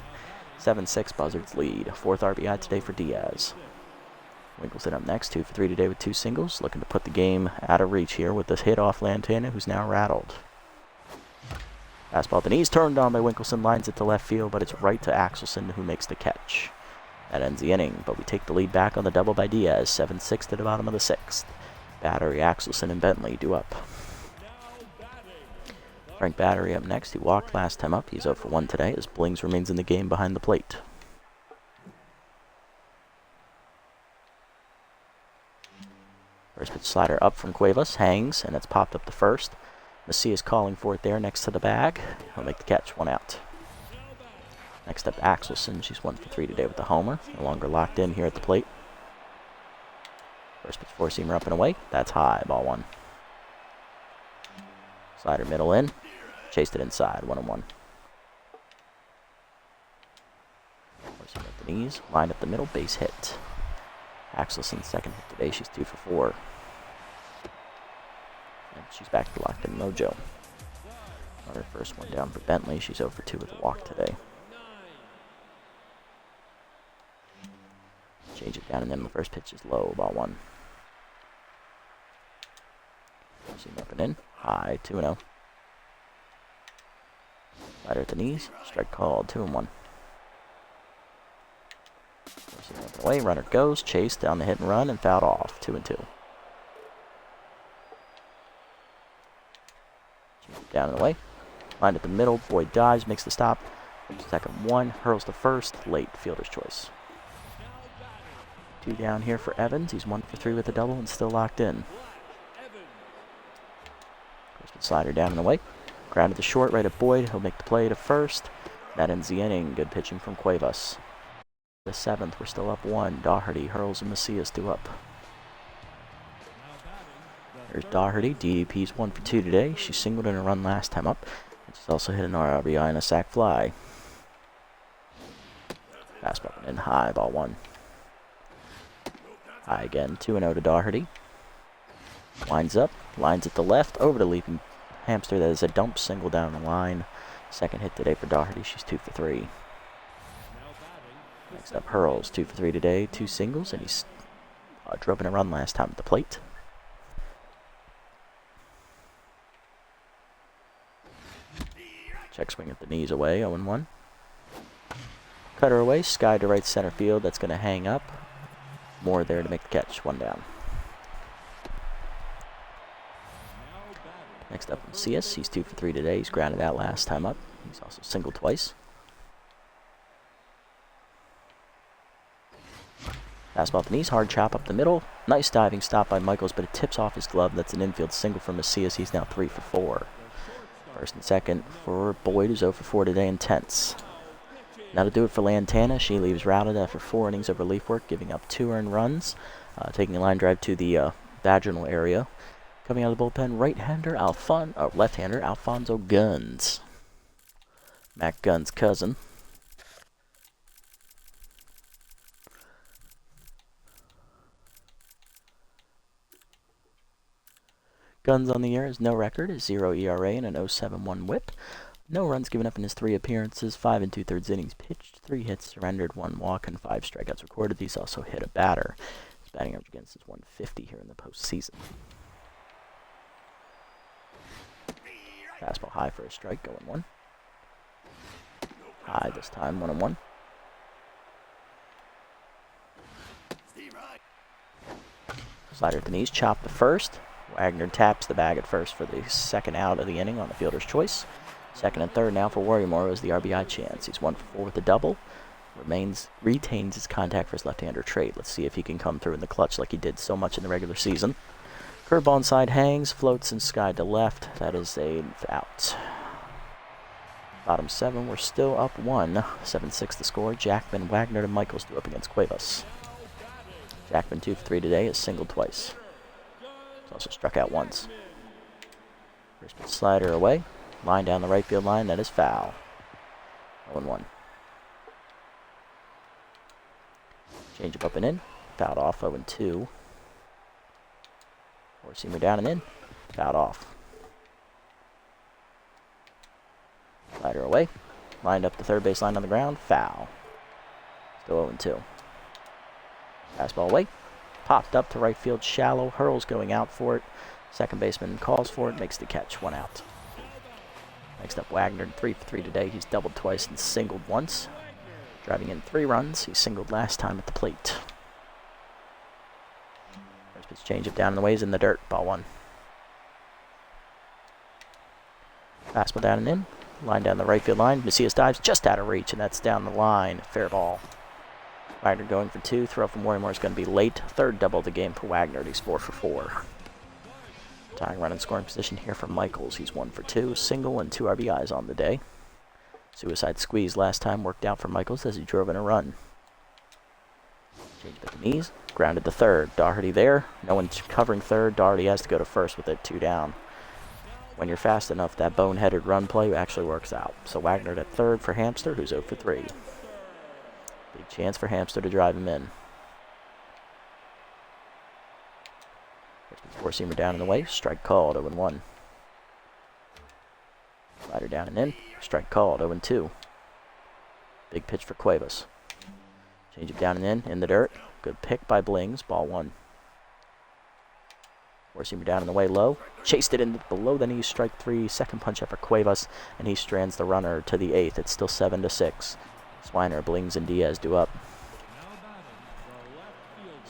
[SPEAKER 1] 7-6 Buzzards lead. 4th RBI today for Diaz. Winkleson up next. 2 for 3 today with 2 singles. Looking to put the game out of reach here with this hit off Lantana, who's now rattled. Fastball at the knees, turned on by Winkleson. Lines it to left field, but it's right to Axelson, who makes the catch. That ends the inning, but we take the lead back on the double by Diaz. 7-6 to the bottom of the 6th. Battery, Axelson, and Bentley due up. Frank Battery up next. He walked last time up. He's 0 for 1 today as Blings remains in the game behind the plate. First pitch slider up from Cuevas. Hangs, and it's popped up to first. Macias calling for it there next to the bag. He'll make the catch. 1 out. Next up, Axelson. She's 1 for 3 today with the homer. No longer locked in here at the plate. First pitch 4-seamer up and away. That's high. Ball 1. Slider middle in. Chased it inside. 1-1. 4-seamer at the knees. Lined up the middle. Base hit. Axelson's second hit today. She's 2 for 4. And she's back to locked in mojo. Another first one down for Bentley. She's 0 for 2 with a walk today. Change it down, and then the first pitch is low. Ball 1. Up and in. High. 2-0. Slider at the knees. Strike called. 2-1. Up and away. Runner goes. Chase down the hit and run and fouled off. 2-2. Down and away. Line at the middle. Boyd dives. Makes the stop. Second 1. Hurls to first. Late fielder's choice. 2 down here for Evans. He's 1 for 3 with a double and still locked in. Slider down and away. Grounded to short, right at Boyd. He'll make the play to first. That ends the inning. Good pitching from Cuevas. The 7th, we're still up 1. Doherty, Hurls, and Macias due up. There's Doherty. DDP's 1 for 2 today. She singled in a run last time up. She's also hit an RBI and a sac fly. Fastball in high. Ball 1. High again. 2-0 to Doherty. Winds up. Lines at the left. Over to leaping hamster. That is a dump single down the line. Second hit today for Doherty. She's 2 for 3. Next up, Hurls. 2 for 3 today. 2 singles, and he's drove in a run last time at the plate. Check swing at the knees away. 0-1. Cutter away. Sky to right center field. That's going to hang up. Moore there to make the catch. 1 down. Next up, Macias. He's 2 for 3 today. He's grounded out last time up. He's also singled twice. Fastball at the knees. Hard chop up the middle. Nice diving stop by Michaels, but it tips off his glove. That's an infield single for Macias. He's now 3 for 4. First and second for Boyd, who's 0 for 4 today in tenths. Now to do it for Lantana. She leaves routed after 4 innings of relief work, giving up 2 earned runs, taking a line drive to the vaginal area. Coming out of the bullpen, left-hander Alfonso Guns. Mac Gunn's cousin. Guns on the year has no record, a 0 ERA and an 0.71 WHIP. No runs given up in his 3 appearances, 5 2/3 innings pitched, 3 hits surrendered, 1 walk, and 5 strikeouts recorded. He's also hit a batter. His batting average against is 150 here in the postseason. Fastball high for a strike, going 1. High this time, 1-1. Slider at the knees, chopped to first. Wagner taps the bag at first for the second out of the inning on the fielder's choice. Second and third now for Worrymore as the RBI chance. He's 1 for 4 with a double. Retains his contact for his left-hander trade. Let's see if he can come through in the clutch like he did so much in the regular season. Curveball inside hangs, floats and sky to left. That is a out. Bottom 7, we're still up 1. 7-6 the score. Jackman, Wagner, and Michaels do up against Cuevas. Jackman 2 for 3 today, has singled twice. He's also struck out once. First pitch slider away. Line down the right field line, that is foul. 0-1. Change up and in. Fouled off, 0-2. Four-seamer down and in. Fouled off. Slider away. Lined up the third base line on the ground. Foul. Still 0-2. Fastball away. Popped up to right field shallow. Hurls going out for it. Second baseman calls for it. Makes the catch. 1 out. Next up, Wagner, 3 for 3 today. He's doubled twice and singled once. Driving in 3 runs. He singled last time at the plate. First pitch change up down in the ways in the dirt. Ball 1. Fastball down and in. Line down the right field line. Macias dives just out of reach, and that's down the line. Fair ball. Wagner going for 2. Throw from Worrymore is going to be late. Third double of the game for Wagner. He's 4 for 4. Tying run in scoring position here for Michaels. He's 1 for 2. Single and 2 RBIs on the day. Suicide squeeze last time worked out for Michaels as he drove in a run. Change at the knees. Grounded to third. Doherty there. No one covering third. Doherty has to go to first with it 2 down. When you're fast enough, that boneheaded run play actually works out. So Wagner at third for Hamster, who's 0 for 3. Big chance for Hamster to drive him in. Four-seamer down in the way. Strike called, 0-1. Slider down and in. Strike called, 0-2. Big pitch for Cuevas. Change it down and in the dirt. Good pick by Blings. Ball 1. Four-seamer down in the way low. Chased it in below the knee. Strike 3. Second punch up for Cuevas. And he strands the runner to the 8th. It's still 7-6. Swiner, Blings, and Diaz do up.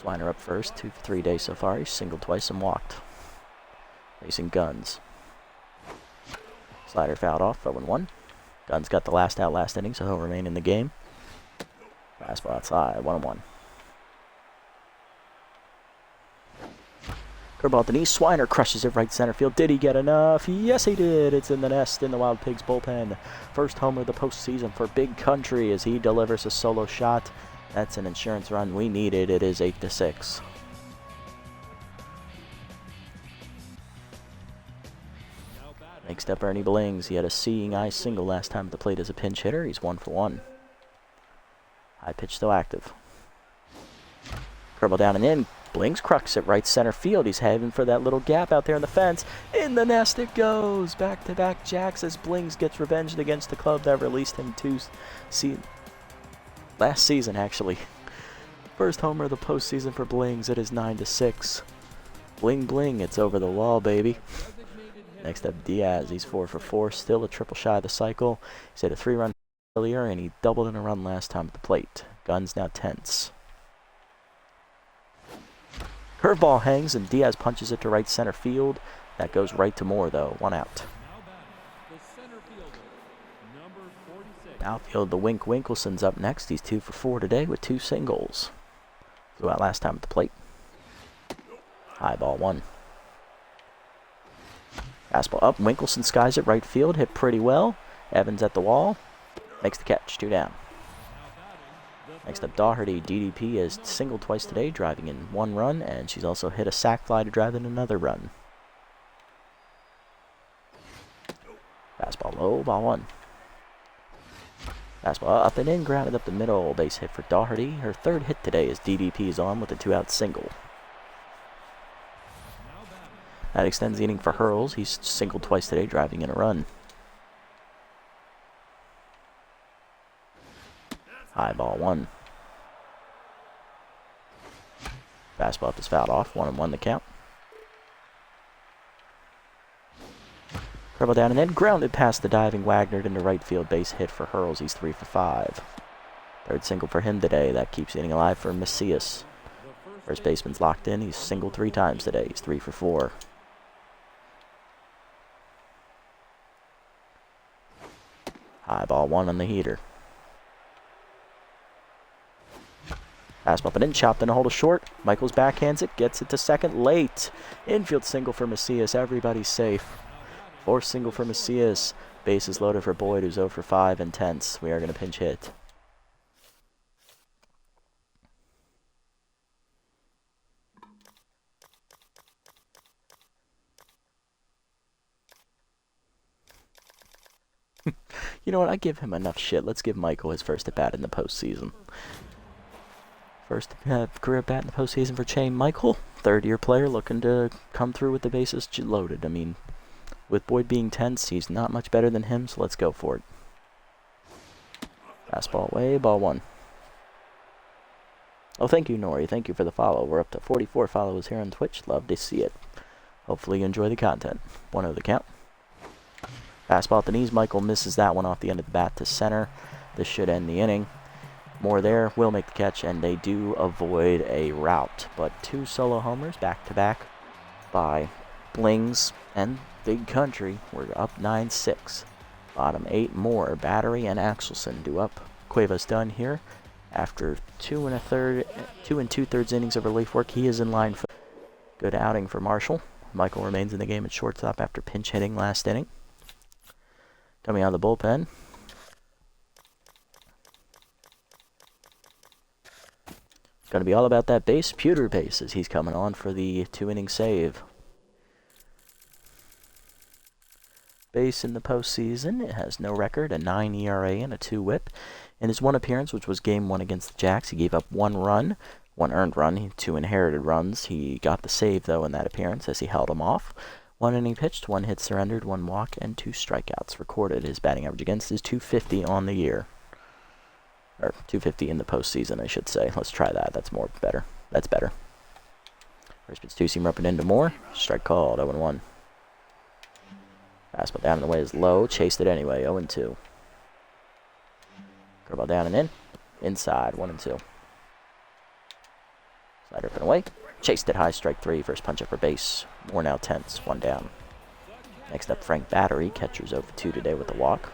[SPEAKER 1] Swiner up first. 2 for 3 days so far. He's singled twice and walked. Facing Guns. Slider fouled off. 0-1. Guns got the last out last inning, so he'll remain in the game. Fastball outside. 1-1. Curveball at the knee. Swiner crushes it right center field. Did he get enough? Yes, he did. It's in the nest in the Wild Pigs bullpen. First homer of the postseason for Big Country as he delivers a solo shot. That's an insurance run we needed. It is 8-6. Next up, Ernie Blings. He had a seeing eye single last time at the plate as a pinch hitter. He's 1 for 1. High pitch still active. Curveball down and in. Blings crucks it right center field. He's heading for that little gap out there in the fence. In the nest it goes. Back-to-back jacks as Blings gets revenged against the club that released him last season, actually. First homer of the postseason for Blings. It is 9-6. Bling bling. It's over the wall, baby. Next up, Diaz. He's 4 for 4. Still a triple shy of the cycle. He's hit a 3-run earlier, and he doubled in a run last time at the plate. Guns now tense. Curveball hangs, and Diaz punches it to right center field. That goes right to Moore, though. 1 out. Outfield, the Wink Winkelson's up next. He's 2 for 4 today with 2 singles. Flew out last time at the plate. High ball 1. Fastball up. Winkelson skies it right field. Hit pretty well. Evans at the wall. Makes the catch. 2 down. Next up, Doherty. DDP has singled twice today, driving in 1 run, and she's also hit a sac fly to drive in another run. Fastball low, ball 1. Fastball up and in, grounded up the middle. Base hit for Doherty. Her 3rd hit today as DDP is on with a 2-out single. That extends the inning for Hurls. He's singled twice today, driving in a run. High ball 1. Fastball up is fouled off. 1-1 the count. Curveball down and in. Grounded past the diving Wagner into right field. Base hit for Hurls. He's 3 for 5. 3rd single for him today. That keeps the inning alive for Macias. First baseman's locked in. He's singled 3 times today. He's 3 for 4. High ball 1 on the heater. Fastball up and in, chopped in a hold of short. Michaels backhands it, gets it to second, late. Infield single for Macias, everybody's safe. 4th single for Macias. Bases loaded for Boyd, who's 0 for 5 and tense. We are going to pinch hit. You know what? I give him enough shit. Let's give Michael his first at-bat in the postseason. First career at-bat in the postseason for Chain Michael. 3rd-year player looking to come through with the bases loaded. I mean, with Boyd being tense, he's not much better than him, so let's go for it. Fastball away, ball 1. Oh, thank you, Nori. Thank you for the follow. We're up to 44 followers here on Twitch. Love to see it. Hopefully you enjoy the content. 1-0 the count. Fastball at the knees. Michael misses that one off the end of the bat to center. This should end the inning. More there. Will make the catch, and they do avoid a rout. But 2 solo homers back-to-back by Blings and Big Country. We're up 9-6. Bottom 8 more. Battery and Axelson do up. Cuevas done here. After 2 2/3 innings of relief work, he is in line for good outing for Marshall. Michael remains in the game at shortstop after pinch hitting last inning. Coming out of the bullpen. Going to be all about that base. Pewter base as he's coming on for the 2-inning save. Base in the postseason. It has no record, a 9 ERA and a 2 whip. In his 1 appearance, which was Game 1 against the Jacks, he gave up 1 run, 1 earned run, 2 inherited runs. He got the save, though, in that appearance as he held him off. 1 inning pitched, 1 hit surrendered, 1 walk, and 2 strikeouts recorded. His batting average against is .250 on the year. Or .250 in the postseason, I should say. Let's try that. That's better. That's better. First pitch 2-seamer up and into Moore. Strike called, 0-1. Fastball down and away is low. Chased it anyway, 0-2. Curveball down and in. Inside, 1-2. Slider up and away. Chased it high, strike 3. First punch up for base. Moore now tense, 1 down. Next up, Frank Battery. Catcher's 0 for 2 today with a walk.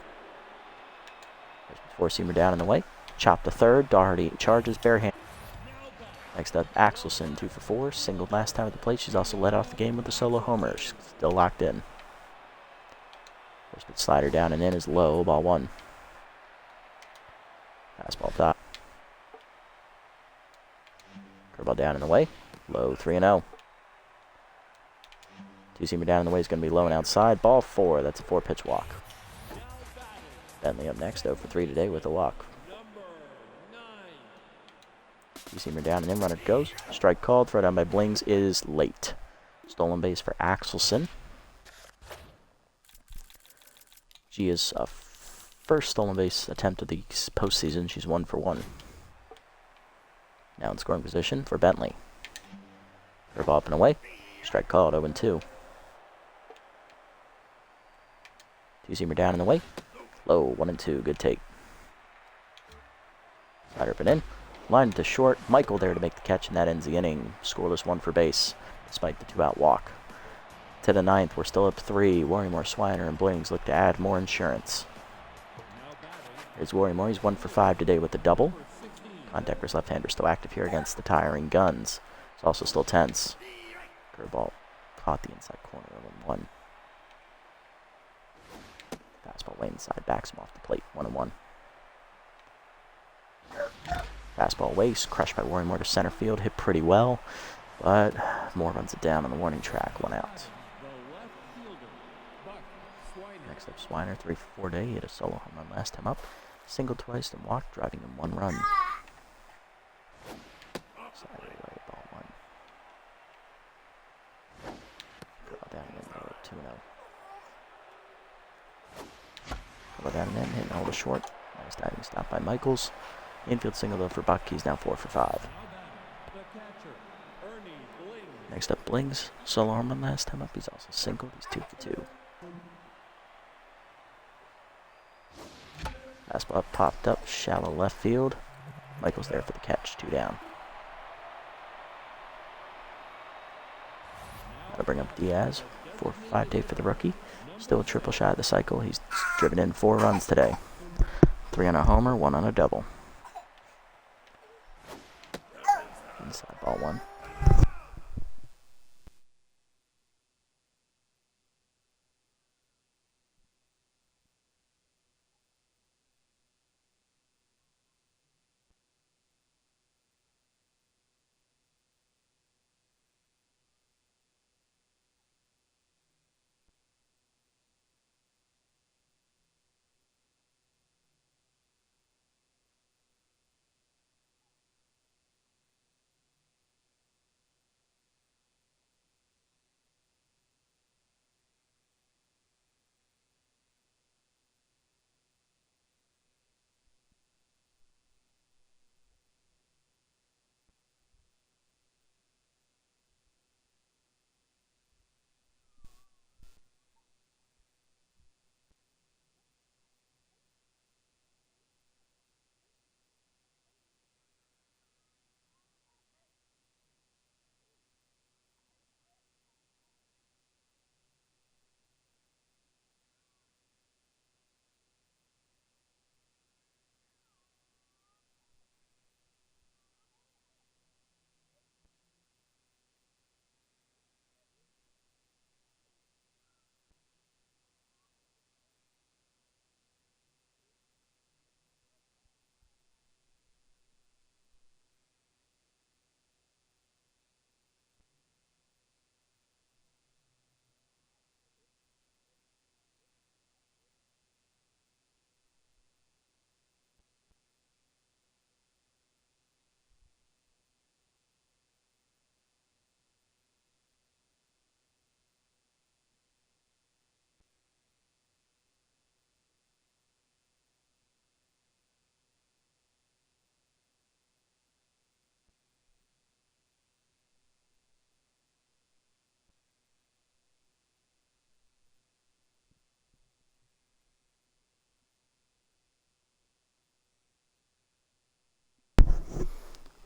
[SPEAKER 1] First 4-seamer down and away. Chopped to 3rd. Doherty charges barehand. Next up, Axelson, 2 for 4. Singled last time at the plate. She's also led off the game with a solo homer. She's still locked in. First pitch slider down and in is low. Ball 1. Fastball top. Curveball down and away. Low, 3-0. 2-seamer down and away is going to be low and outside. Ball 4. That's a 4-pitch walk. Bentley up next, 0 for 3 today with a walk. 2-seamer down and in, runner goes. Strike called. Throw down by Blings is late. Stolen base for Axelson. Gia's first stolen base attempt of the postseason. She's 1 for 1. Now in scoring position for Bentley. Curveball up and away. Strike called, 0-2. 2-seamer down and away. Low, 1-2. Good take. Slider up and in. Line to short. Michael there to make the catch, and that ends the inning. Scoreless 1 for base, despite the 2-out walk. To the 9th, we're still up 3. Warrymore, Swiner, and Blings look to add more insurance. Here's Warrymore. He's 1 for 5 today with a double. Condecker's left-hander still active here against the tiring Guns. It's also still tense. Curveball caught the inside corner, 0-1. Fastball way inside, backs him off the plate, 1-1. Fastball waste, crushed by Warrimore to center field, hit pretty well, but Moore runs it down on the warning track, 1 out. Next up, Swiner, 3 for 4 day, hit a solo home run last time up, singled twice and walked, driving in 1 run. Saturday right, ball 1. Draw down and in, 2-0. Draw down and in, hitting hold of short. Nice diving stop by Michaels. Infield single though for Buck, he's now 4 for 5. Next up, Blings, solo home run last time up, he's also singled, he's 2 for 2. Fastball popped up, shallow left field. Michaels there for the catch, 2 down. That'll bring up Diaz, 4 for 5 day for the rookie. Still a triple shot of the cycle, he's driven in 4 runs today. 3 on a homer, 1 on a double. Inside ball 1.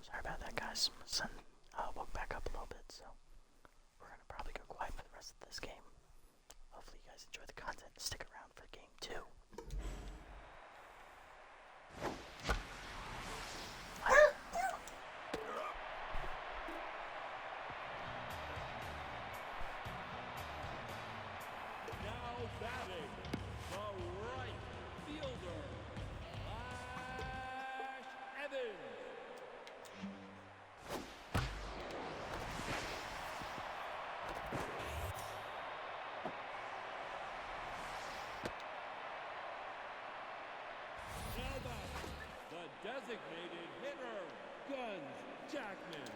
[SPEAKER 1] Sorry about that, guys. My son woke back up a little bit, so we're going to probably go quiet for the rest of this game. Hopefully you guys enjoy the content. Stick around for game 2.
[SPEAKER 2] Now batting, the right fielder, Evans. Now batting, the designated hitter, Guns Jackman.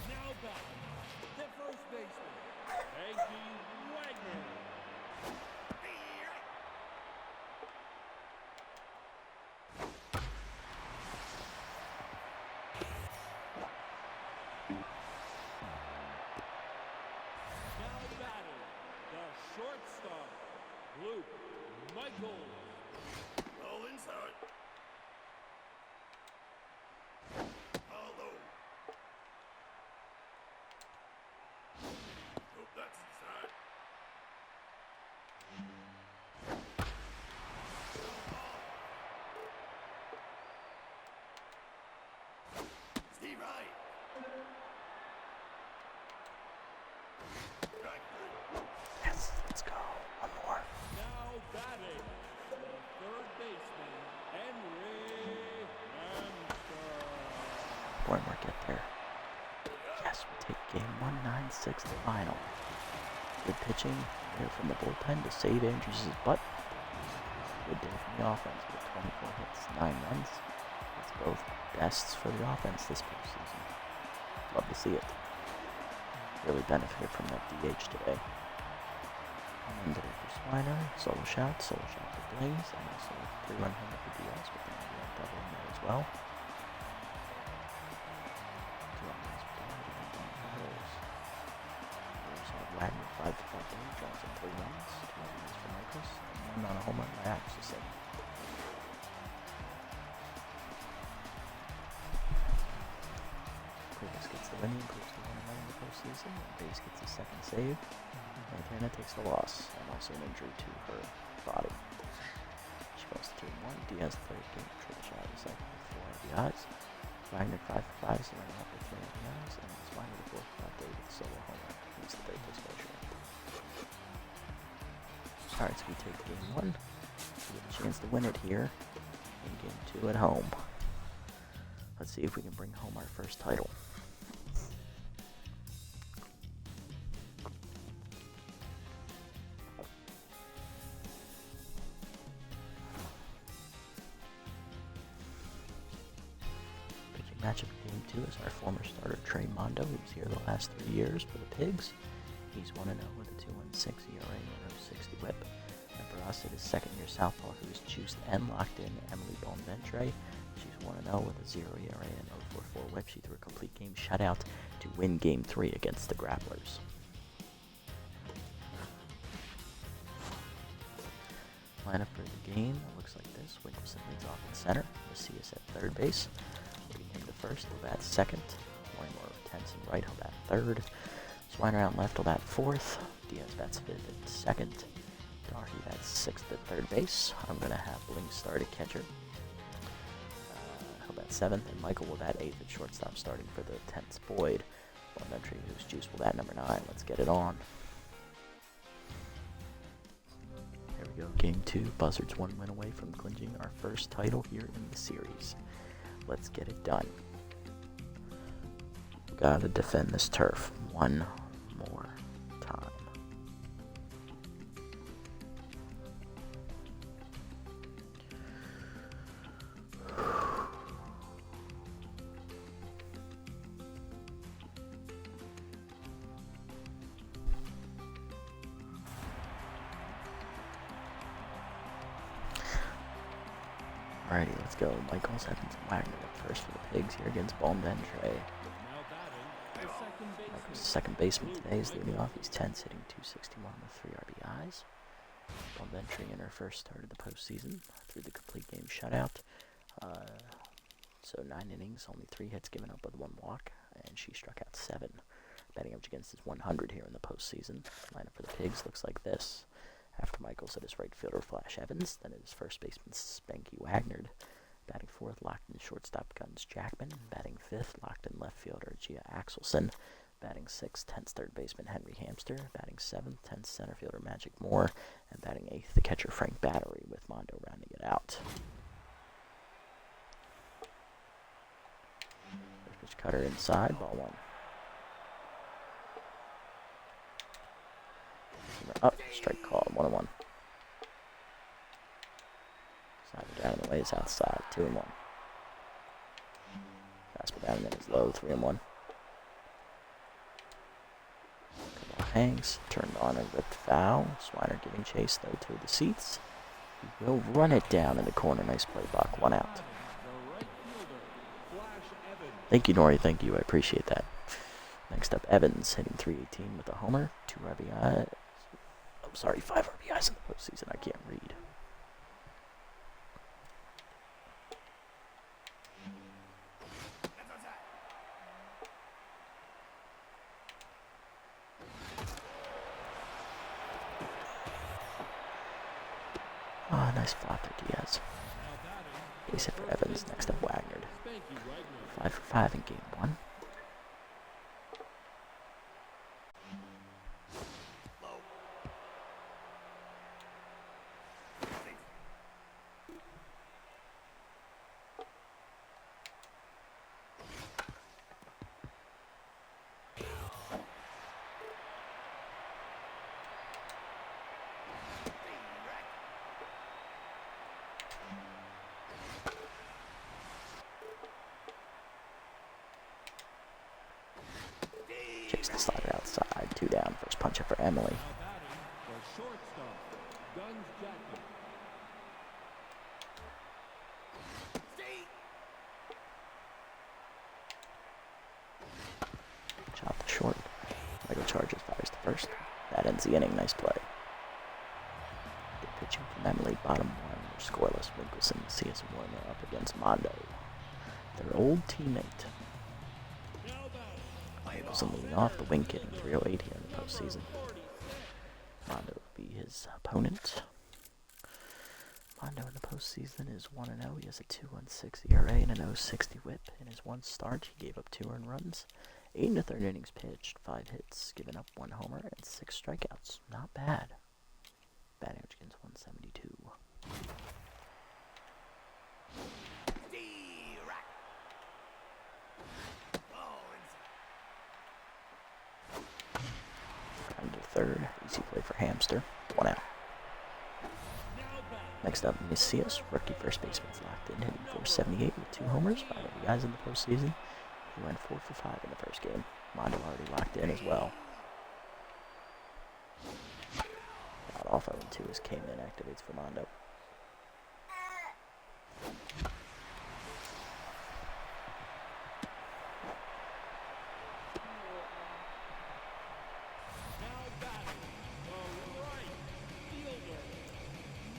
[SPEAKER 2] Now batting, the first baseman, Aggie Wagner. Now batting, the shortstop, Luke Michaels. All inside. Although. Hope that's inside.
[SPEAKER 1] Yes, let's go. One more.
[SPEAKER 2] Now batting, the third baseman, Henry Hampshire.
[SPEAKER 1] One more get there. Yes, we take game 1, 9-6 final. Good pitching here from the bullpen to save Andrews' butt. Good day from the offense with 24 hits, 9 runs. It's both bests for the offense this postseason. Love to see it. Really benefited from that DH today. And then for Swiner, solo shot for Blaze, and also a 3-run homer for Diaz with the double in there as well. 2 runs for Diaz, and then Carlos. We also have Wagner 5 for Buffalo, draws up 3 runs, 2 runs for Marcus, and 1 on a home run by Axelson. Cletus gets the win, improves to 1-1 in the postseason, and Base gets his second save. Montana takes the loss, and also an injury to her body. She goes to 2-1. Diaz third game, triple shot the second with 4 RBIs. Wagner 5 for 5, so running up with 3 RBIs, and Swiner the fourth for Dave with solo homer. He's the third place finisher. Alright, so we take game 1. We get a chance to win it here in game 2 at home. Let's see if we can bring home our first title. Pitching matchup game 2 is our former starter Trey Mondo, who's here the last 3 years for the Pigs. He's 1-0 with a 2.16 ERA and a 0.60 WHIP. And for us, it is second-year southpaw who's juiced and locked in Emily Bonventre. She's 1-0 with a 0 ERA and 0.44 WHIP. She threw a complete game shutout to win Game 3 against the Grapplers. Lineup for the game looks like this. Winkleson leads off in center. Macias at third base. Leading him to first. He'll bat second. Mortimer Tenson right. He'll bat third. Swiner out left. He'll bat fourth. Diaz bats fifth at second. Darby bats sixth at third base. I'm going to have Bling start at catcher. He'll bat seventh. And Michael will bat eighth at shortstop, starting for the 10th Boyd. Elementary, who's juice, will bat number 9. Let's get it on. Here we go. Game 2. Buzzards 1 win away from clinching our first title here in the series. Let's get it done. We gotta defend this turf one more time. Alrighty, let's go. Michaels, Evans, and Wagner up first for the Pigs here against Bonventre. Michaels, second baseman today, is leading off. He's 10, hitting .261 with 3 RBIs. Bonventre in her first start of the postseason through the complete game shutout. So 9 innings, only 3 hits given up with 1 walk, and she struck out 7. Batting average against is 100 here in the postseason. Lineup for the Pigs looks like this. After Michaels, it is right fielder Flash Evans. Then it is first baseman Spanky Wagner. Batting fourth, locked in shortstop Guns Jackman. Batting fifth, locked in left fielder Gia Axelson. Batting sixth, 10th third baseman Henry Hamster. Batting seventh, 10th center fielder Magic Moore. And batting eighth, the catcher Frank Battery, with Mondo rounding it out. First pitch cutter inside, ball 1. Up, strike call, 1-1. Slider down in the way is outside, 2-1. Fastball down in is low, 3-1. Ball hangs, turned on and ripped foul. Swiner giving chase though to the seats. He will run it down in the corner. Nice play, Buck. 1 out. Thank you, Nori. Thank you. I appreciate that. Next up, Evans hitting .318 with a homer, 2 RBI. 5 RBIs in the postseason. I can't read. Oh, nice flop there, Diaz. Base hit for Evans. Next up, Wagner.
[SPEAKER 2] Thank you, Wagner.
[SPEAKER 1] 5 for 5 in game 1. Chase the slider outside. 2 down. First punch up for Emily.
[SPEAKER 2] Now batting, the shortstop, Guns Jackman.
[SPEAKER 1] Chop the short. Lego charges. Fires the first. That ends the inning. Nice play. Good pitching from Emily. Bottom 1. We're scoreless. Winkleson, Macias, and Warner up against Mondo. Their old teammate.
[SPEAKER 2] Now batting,
[SPEAKER 1] Winkleson leading off. The wing getting 308 here in the postseason. Mondo will be his opponent. Mondo in the postseason is 1-0. He has a 2.16 ERA and an 0.60 WHIP. In his one start, he gave up 2 earned runs, 8 in the third innings pitched, 5 hits, given up 1 homer, and 6 strikeouts. Not bad. Batting average against 172. Under third, easy play for Hamster. 1 out. Next up, Macias, rookie first baseman's locked in, hitting .478 with 2 homers, 5 RBIs in the postseason. He went 4 for 5 in the first game. Mondo already locked in as well. Got off 0-2 as K-Man activates for Mondo.
[SPEAKER 2] now batting, the right fielder,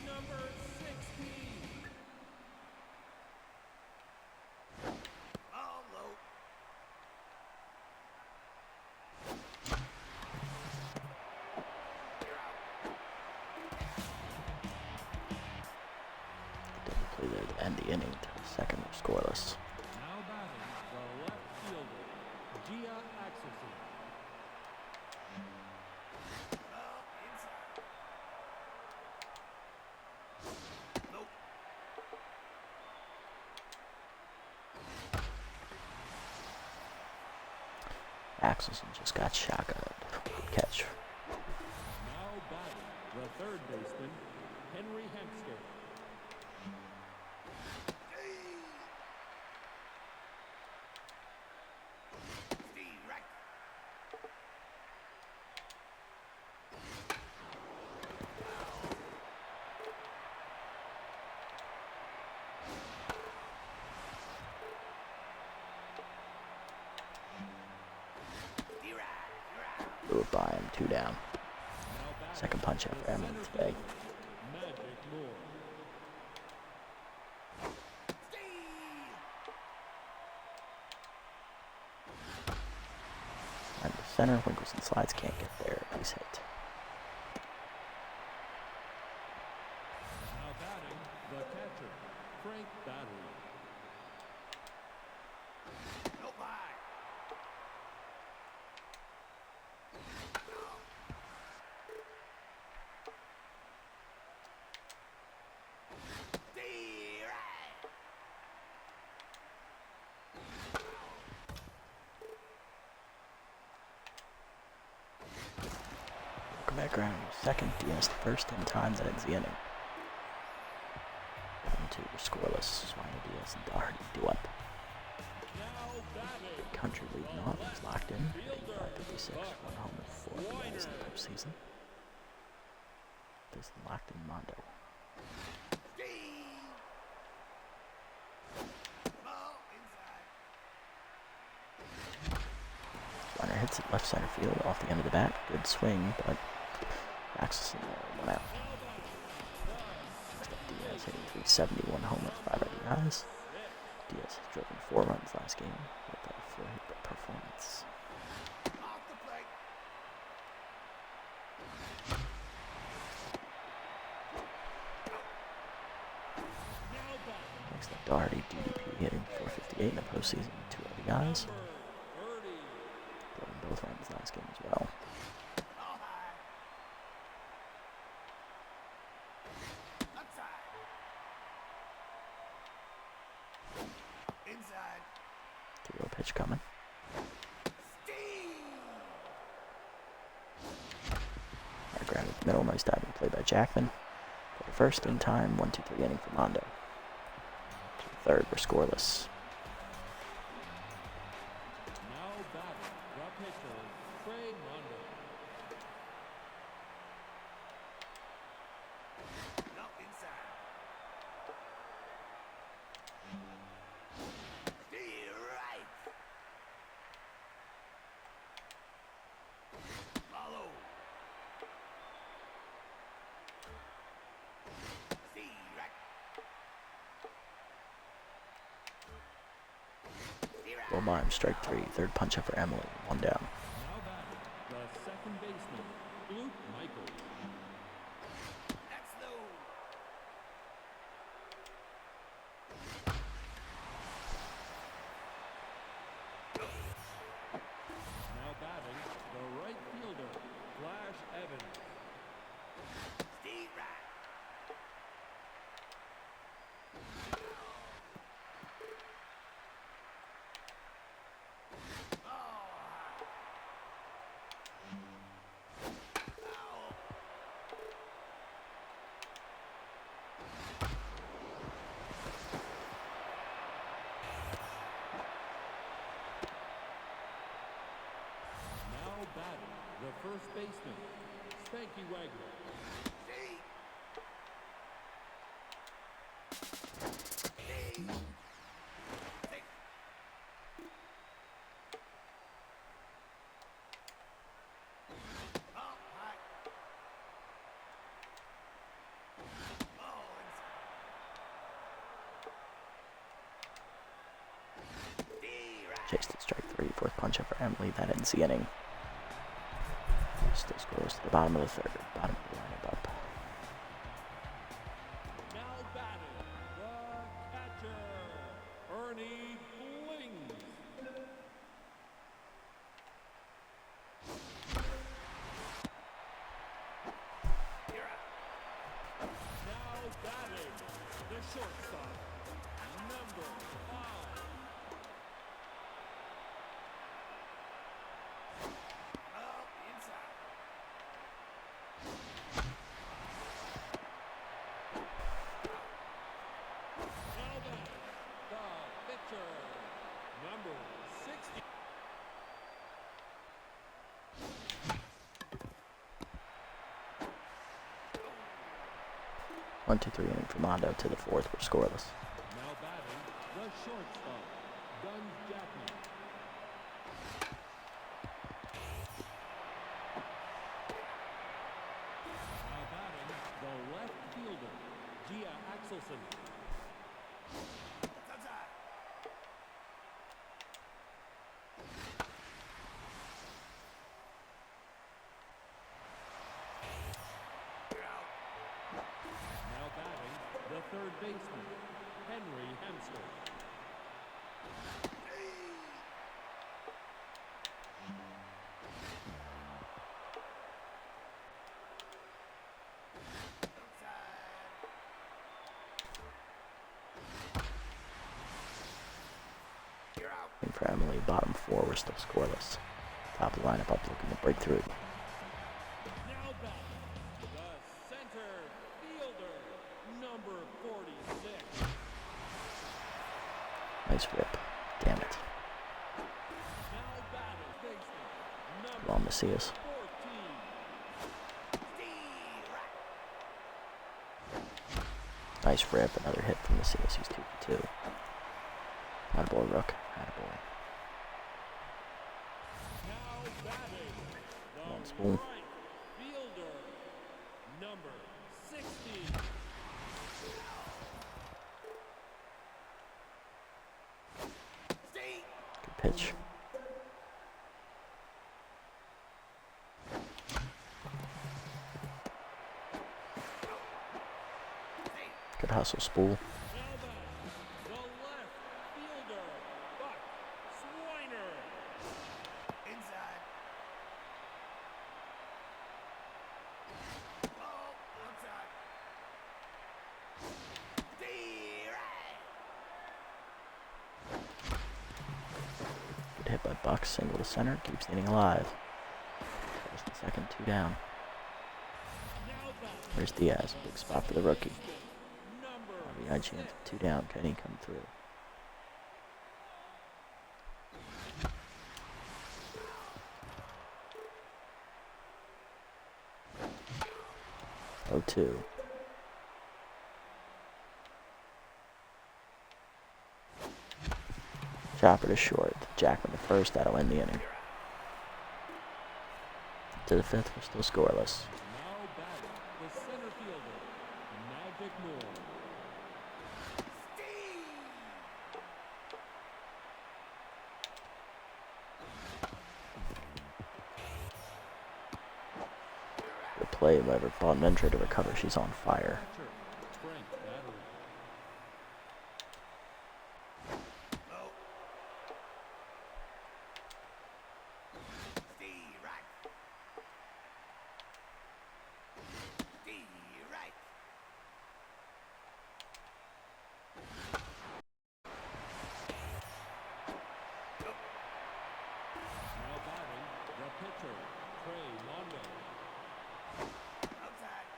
[SPEAKER 2] number 16.
[SPEAKER 1] Double play there to end the inning to the second, we're scoreless.
[SPEAKER 2] Now batting, the left fielder, Gia Axelson.
[SPEAKER 1] Axelson just got shotgunned. Good catch.
[SPEAKER 2] Now batting, the third baseman, Henry Hempstead.
[SPEAKER 1] Blew it by him, 2 down.
[SPEAKER 2] Now batting,
[SPEAKER 1] Second punch out for Emily today.
[SPEAKER 2] Magic Moore.
[SPEAKER 1] And the center, Winkleson slides, can't get there. Nice hit.
[SPEAKER 2] Now batting, the catcher, Frank Battery.
[SPEAKER 1] Welcome back around second. Diaz the first, in time that ends the inning. 1-2, we're scoreless. Swiner, Diaz, and Doherty do up.
[SPEAKER 2] Now batting,
[SPEAKER 1] Country leading off, he's locked in. 55-56, 1 homer, 4 RBIs in the postseason. This locked in Mondo. Runner hits it left center field off the end of the bat. Good swing, but Axelson there, 1 out. Next up, Diaz hitting 371 homer, 5 RBIs. Diaz has driven 4 runs last game with a 4-hit performance.
[SPEAKER 2] now batting,
[SPEAKER 1] Next up, a DDP hitting .458 in the postseason, 2 RBIs. Played in both runs last game as well.
[SPEAKER 3] Inside.
[SPEAKER 1] 3-0 pitch coming. Hard ground at the middle, nice diving play by Jackman. Play first in time, 1-2-3 inning for Mondo. To the third, we're scoreless.
[SPEAKER 2] Now batting the pitcher, Trey Mondo.
[SPEAKER 3] No, inside. Right. Follow. Right.
[SPEAKER 1] Low mime, strike 3, third punch up for Emily, 1 down.
[SPEAKER 2] Now batting the second baseman, Luke Michaels.
[SPEAKER 3] That's low.
[SPEAKER 2] Now batting the right fielder, Flash Evans.
[SPEAKER 3] Steve right.
[SPEAKER 2] Now batting the first baseman, Spanky Wagner.
[SPEAKER 1] Chased at strike 3, fourth punch up for Emily, that ends the inning. Still scores to the bottom of the third, bottom of the lineup up.
[SPEAKER 2] Now batting the catcher, Ernie Blings. Now batting the shortstop, number 5.
[SPEAKER 3] Inside.
[SPEAKER 2] Now batting the pitcher, number 60.
[SPEAKER 1] 1-2-3 inning for Mondo to the fourth, we're scoreless.
[SPEAKER 2] Now batting the shortstop, Guns Jackman. Now batting the left fielder, Gia Axelson.
[SPEAKER 3] Outside. You're out.
[SPEAKER 2] Now batting the third baseman, Henry Hemsworth.
[SPEAKER 3] You're out.
[SPEAKER 1] And for Emily, bottom 4, we're still scoreless. Top of the lineup up, looking to break through.
[SPEAKER 2] Now batting the center fielder, number 46.
[SPEAKER 1] Nice rip. Damn it.
[SPEAKER 2] Now batting baseman, number
[SPEAKER 1] Long Macias.
[SPEAKER 2] 14.
[SPEAKER 1] Nice rip. Another hit from Macias. He's 2 for 2. Attaboy, Rook. Attaboy.
[SPEAKER 2] Now batting
[SPEAKER 1] Long
[SPEAKER 2] the
[SPEAKER 1] spool.
[SPEAKER 2] right fielder, number 60.
[SPEAKER 3] Steve.
[SPEAKER 1] Good pitch. Good hustle, spool.
[SPEAKER 2] Now batting the
[SPEAKER 1] hit by Bucks, single to center, keeps the inning alive. First and second, 2 down. There's Diaz, big spot for the rookie. RBI chance, 2 down, can he come through? Oh, 2. Chopper to short. Jackman to first. That'll end the inning. To the 5th, we're still scoreless.
[SPEAKER 2] Now batting, the center fielder, Magic Moore.
[SPEAKER 1] The play by Bonventre to recover. She's on fire.
[SPEAKER 2] Frank Battery.
[SPEAKER 3] Low. Steve right. Steve right.
[SPEAKER 2] Now batting, the pitcher, Trey Mondo.
[SPEAKER 3] Outside.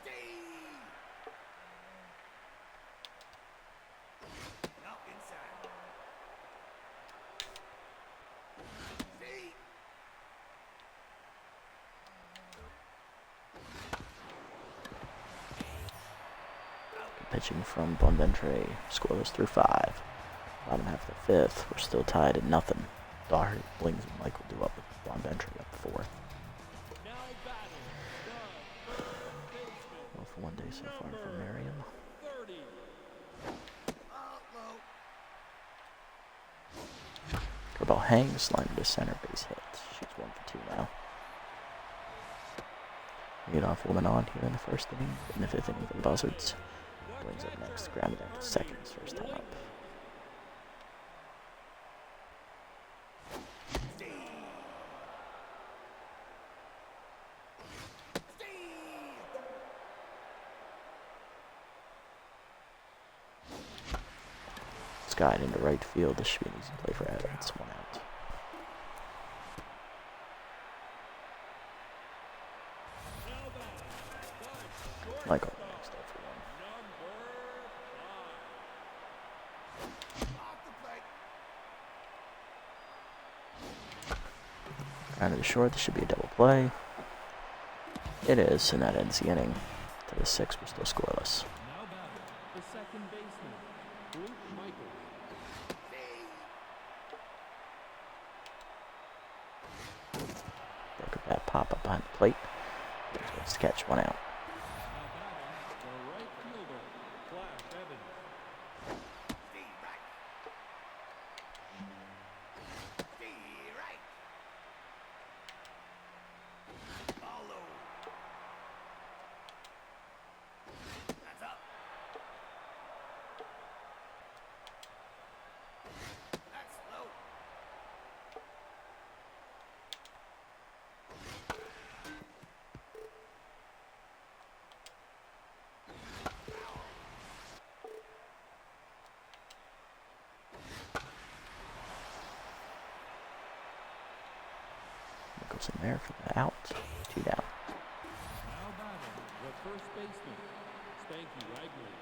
[SPEAKER 3] Steve. No, inside. Steve.
[SPEAKER 1] Pitching from Bonventre. Scoreless through 5. Bottom half of the 5th. We're still tied at nothing. Daugherty, Blings, and Michael do up with Bonventre up 4th.
[SPEAKER 2] Now batting, the third baseman,
[SPEAKER 1] Well, for one day so far for Miriam.
[SPEAKER 2] 30.
[SPEAKER 3] Low.
[SPEAKER 1] Curveball hangs, line to center, base hit. She's 1 for 2 now. Leadoff woman on here in the 1st inning. In the 5th inning for the Buzzards. Blings up next, grounded out to second, his first time up.
[SPEAKER 3] Steve.
[SPEAKER 1] Skied into right field. This should be an easy play for Evans. 1 out. Michael next up for 1.
[SPEAKER 3] Off the plate.
[SPEAKER 1] Grounded to short. This should be a double play. It is, and that ends the inning. To the 6th, we're still scoreless.
[SPEAKER 2] Now batting, the second baseman, Luke Michaels.
[SPEAKER 1] Broke a bat pop up behind the plate. Gets to catch, 1 out.
[SPEAKER 2] Now batting, the right fielder, Flash Evans.
[SPEAKER 3] Steve right. Steve right. Ball low. That's up. That's low.
[SPEAKER 1] Goes in there for the out. 2 down.
[SPEAKER 2] Now batting, the first baseman, Spanky Ragley.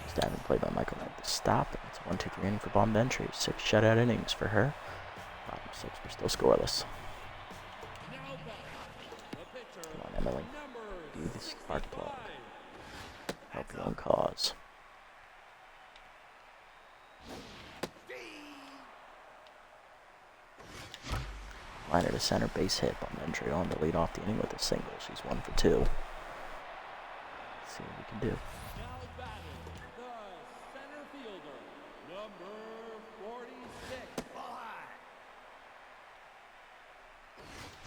[SPEAKER 1] Stabbing play by Michael Knight to stop. It's 1-2-3 inning for Bonventre. 6 shutout innings for her. Bottom 6, we're still scoreless.
[SPEAKER 2] Now batting, the pitcher,
[SPEAKER 1] Come on, Emily.
[SPEAKER 2] number
[SPEAKER 1] Do the spark plug.
[SPEAKER 2] 65.
[SPEAKER 1] Help your own cause. Liner to center, base hit. Bonventre on to lead off the inning with a single. She's 1 for 2. Let's see what we can do.
[SPEAKER 2] Now batting, the center fielder, number 46.
[SPEAKER 3] Ball high.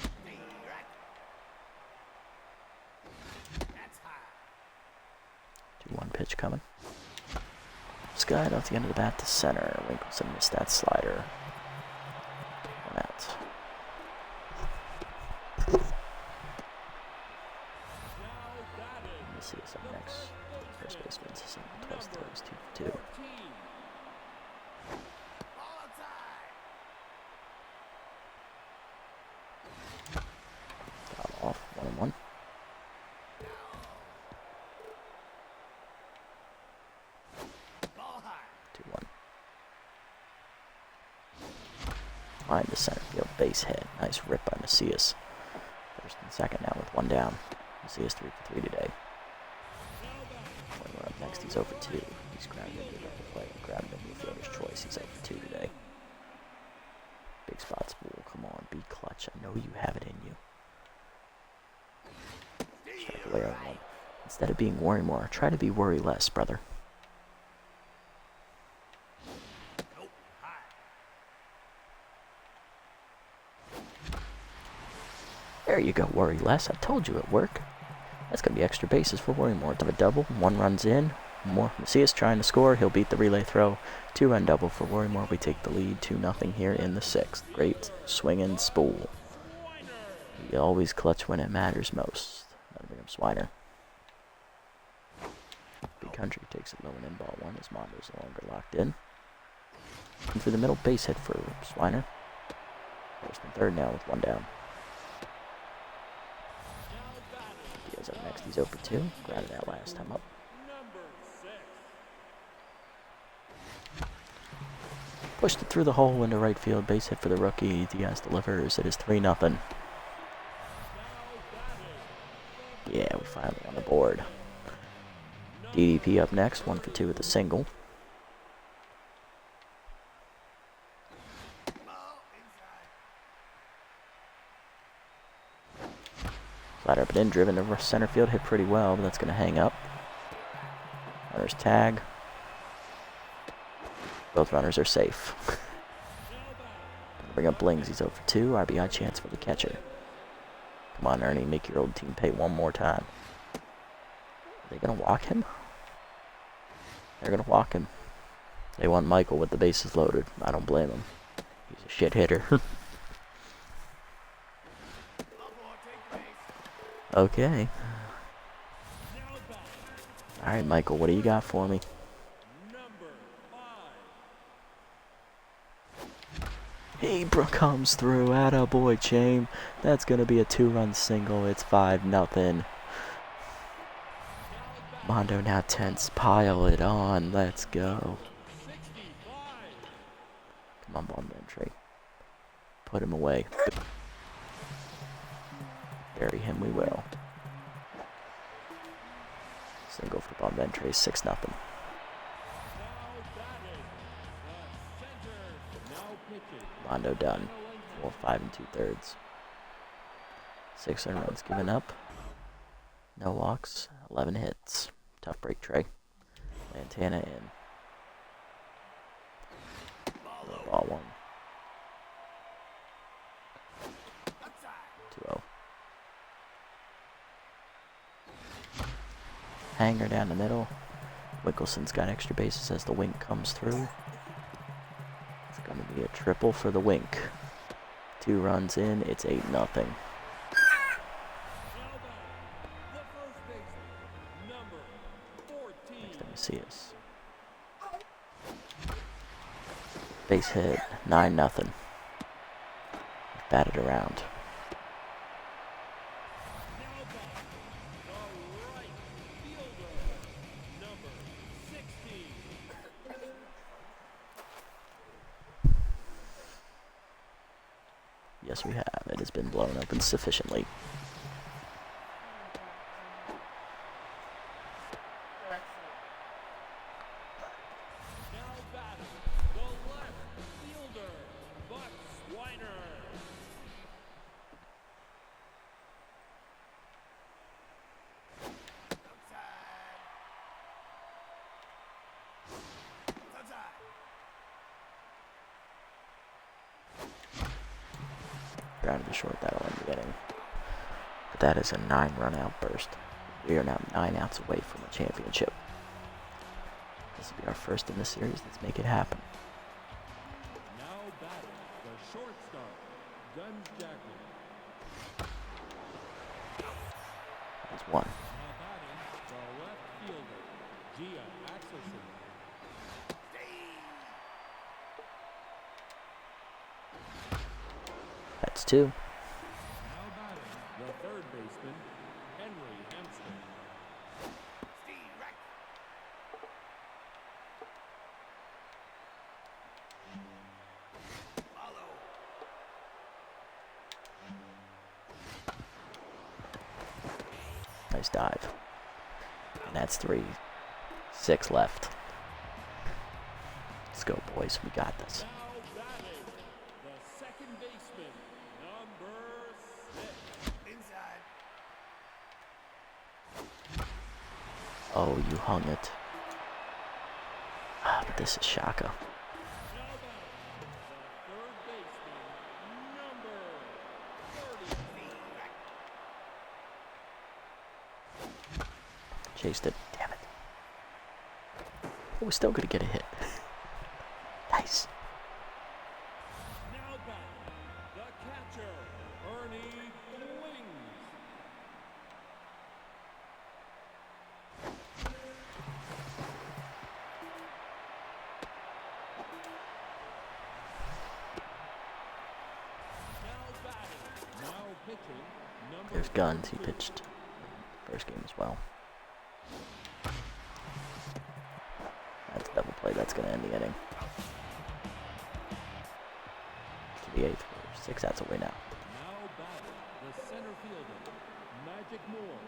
[SPEAKER 3] Steve right. That's high.
[SPEAKER 1] 2-1 pitch coming. Skied off the end of the bat to center. Winkleson missed that slider. 1 out.
[SPEAKER 2] Now batting,
[SPEAKER 1] Let me see this up next. First baseman's a single, twice throws, 2 for line to center field, base hit. Nice rip by Macias. First and second now with one down. Macias 3 for 3 today. We're up next, he's over 2. He's grounded into the play and grabbed into the fielder's choice. He's over 2 today. Big spot spool, come on, be clutch. I know you have it in you. Strike away on one. Instead of being worry more, try to be worry less, brother. There you go, worry less. I told you it'd work. That's going to be extra bases for Worrymore. To a double, 1 runs in. More Macias trying to score. He'll beat the relay throw. 2-run double for Worrymore. We take the lead 2-0 here in the 6th. Great swinging spool. We always clutch when it matters most. That'll bring up Swiner. Big Country takes it low and in ball 1 as Mondo's no longer locked in. And through the middle, base hit for Swiner. First and third now with 1 down. Diaz up next, he's over 2. Grounded out last time up. Pushed it through the hole into right field. Base hit for the rookie. Diaz delivers. It is 3-0. Yeah, we're finally on the board. DDP up next, 1 for 2 with a single. Slider up and in, driven to center field, hit pretty well, but that's going to hang up. Runners tag. Both runners are safe. Bring up Blings, he's over 2. RBI chance for the catcher. Come on, Ernie, make your old team pay one more time. Are they going to walk him? They're going to walk him. They want Michael with the bases loaded. I don't blame him. He's a shit hitter. Okay. Alright, Michael, what do you got for me? Abra comes through. Attaboy, Chame. That's going to be a 2-run single. It's 5-0. Mondo now tense. Pile it on. Let's go. Come on, Bonventre. Put him away. Bury him we will. Single for Bonventre. 6-0. Mondo done. 4, 5 2/3. 6 runs given up. No walks. 11 hits. Tough break, Trey. Lantana in. Ball 1. 2-0. Hanger down the middle. Winkelson's got extra bases as the wink comes through. It's going to be a triple for the wink. 2 runs in, it's 8-0. Next time we see us. Base hit, 9-0. Batted around. Yes, we have. It has been blown open sufficiently. Grounded to short, that'll end the inning. But that is a 9-run outburst. We are now 9 outs away from a championship. This will be our first in the series. Let's make it happen.
[SPEAKER 2] Now batting the shortstop, Guns Jackman.
[SPEAKER 1] That's 1.
[SPEAKER 2] Now batting the left fielder, Gia Axelson.
[SPEAKER 1] That's 2.
[SPEAKER 2] Now batting the third baseman, Henry Hampson.
[SPEAKER 1] Nice dive. And that's 3. 6 left. Let's go, boys. We got this.
[SPEAKER 2] Now batting, the second baseman, number 6.
[SPEAKER 3] Inside.
[SPEAKER 1] Oh, you hung it. Ah, but this is Shaka.
[SPEAKER 2] Now batting, the third baseman, number 30.
[SPEAKER 1] Chased it. Damn it. Oh, we're still gonna get a hit. Nice.
[SPEAKER 2] Now batting, the catcher, Ernie Blings. Now batting, now pitching, number
[SPEAKER 1] There's Guns. He
[SPEAKER 2] 42.
[SPEAKER 1] pitched first game as well. That's a double play. That's gonna end the inning. To the 8th. We're 6 outs away now.
[SPEAKER 2] Now batting, the center fielder, Magic Moore.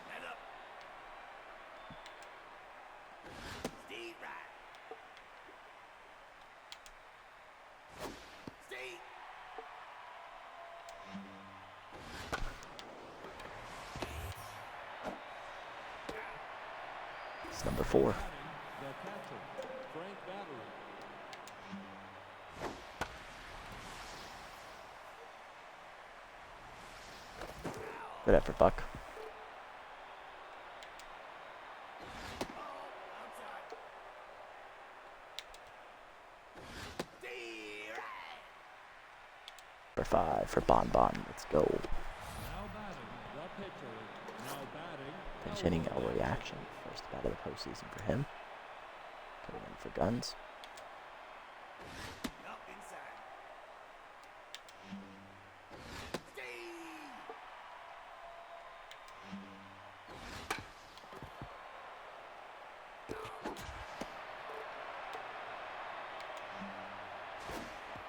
[SPEAKER 3] Head up. Steve right. Steve.
[SPEAKER 1] It's number 4.
[SPEAKER 2] Batting, the catcher, Frank Battery.
[SPEAKER 1] Good effort, Buck.
[SPEAKER 3] Outside. Steve right.
[SPEAKER 1] Number 5 for Bon Bon. Let's go.
[SPEAKER 2] Now batting, the pitcher. Now batting,
[SPEAKER 1] Pinch hitting elbow reaction. First bat of the postseason for him. Coming in for Guns.
[SPEAKER 3] Up inside. Steve.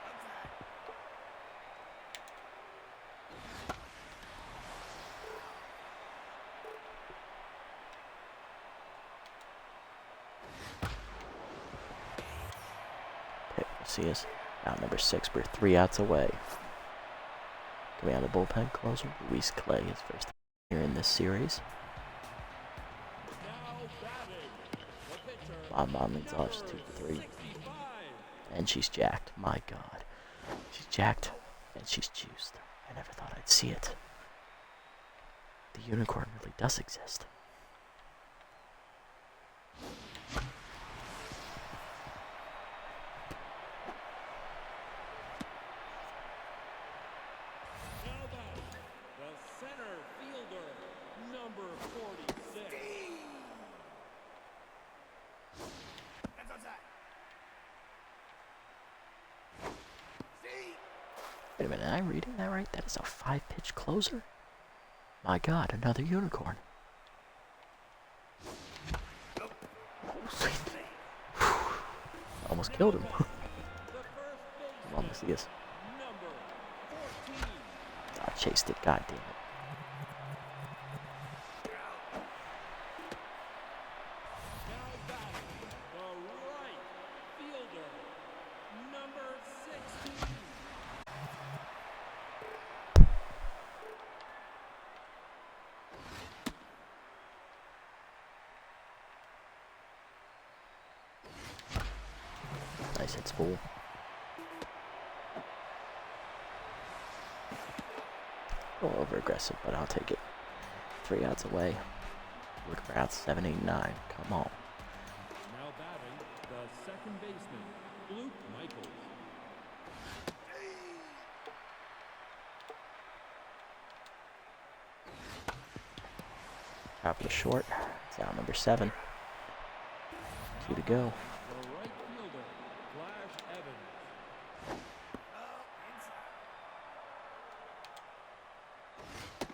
[SPEAKER 3] Outside.
[SPEAKER 1] Okay, we'll see us. Out number 6. We're 3 outs away. Coming out of the bullpen closer. Luis Clay is first here in this series.
[SPEAKER 2] now batting, the pitcher.
[SPEAKER 1] Bon Bon leads off 2 for 3.
[SPEAKER 2] 65.
[SPEAKER 1] And she's jacked. My God. She's jacked and she's juiced. I never thought I'd see it. The unicorn really does exist.
[SPEAKER 2] Now batting, the center fielder, number 46.
[SPEAKER 3] That's outside. Steve.
[SPEAKER 1] Wait a minute, am I reading that right? That is a 5-pitch closer? My God, another unicorn. Sweet. Almost killed him.
[SPEAKER 2] The first baseman,
[SPEAKER 1] Almost, yes.
[SPEAKER 2] number 14.
[SPEAKER 1] I chased it, God damn it.
[SPEAKER 2] Now batting, the right fielder, number 16.
[SPEAKER 1] Nice hit, spool. A little over aggressive, but I'll take it. 3 outs away. Look for outs 7, 8, 9. Come on.
[SPEAKER 2] Now batting, the second baseman, Luke Michaels.
[SPEAKER 1] Top of the short. It's out number 7. 2 to go.
[SPEAKER 2] The right fielder, Flash Evans.
[SPEAKER 3] Up inside.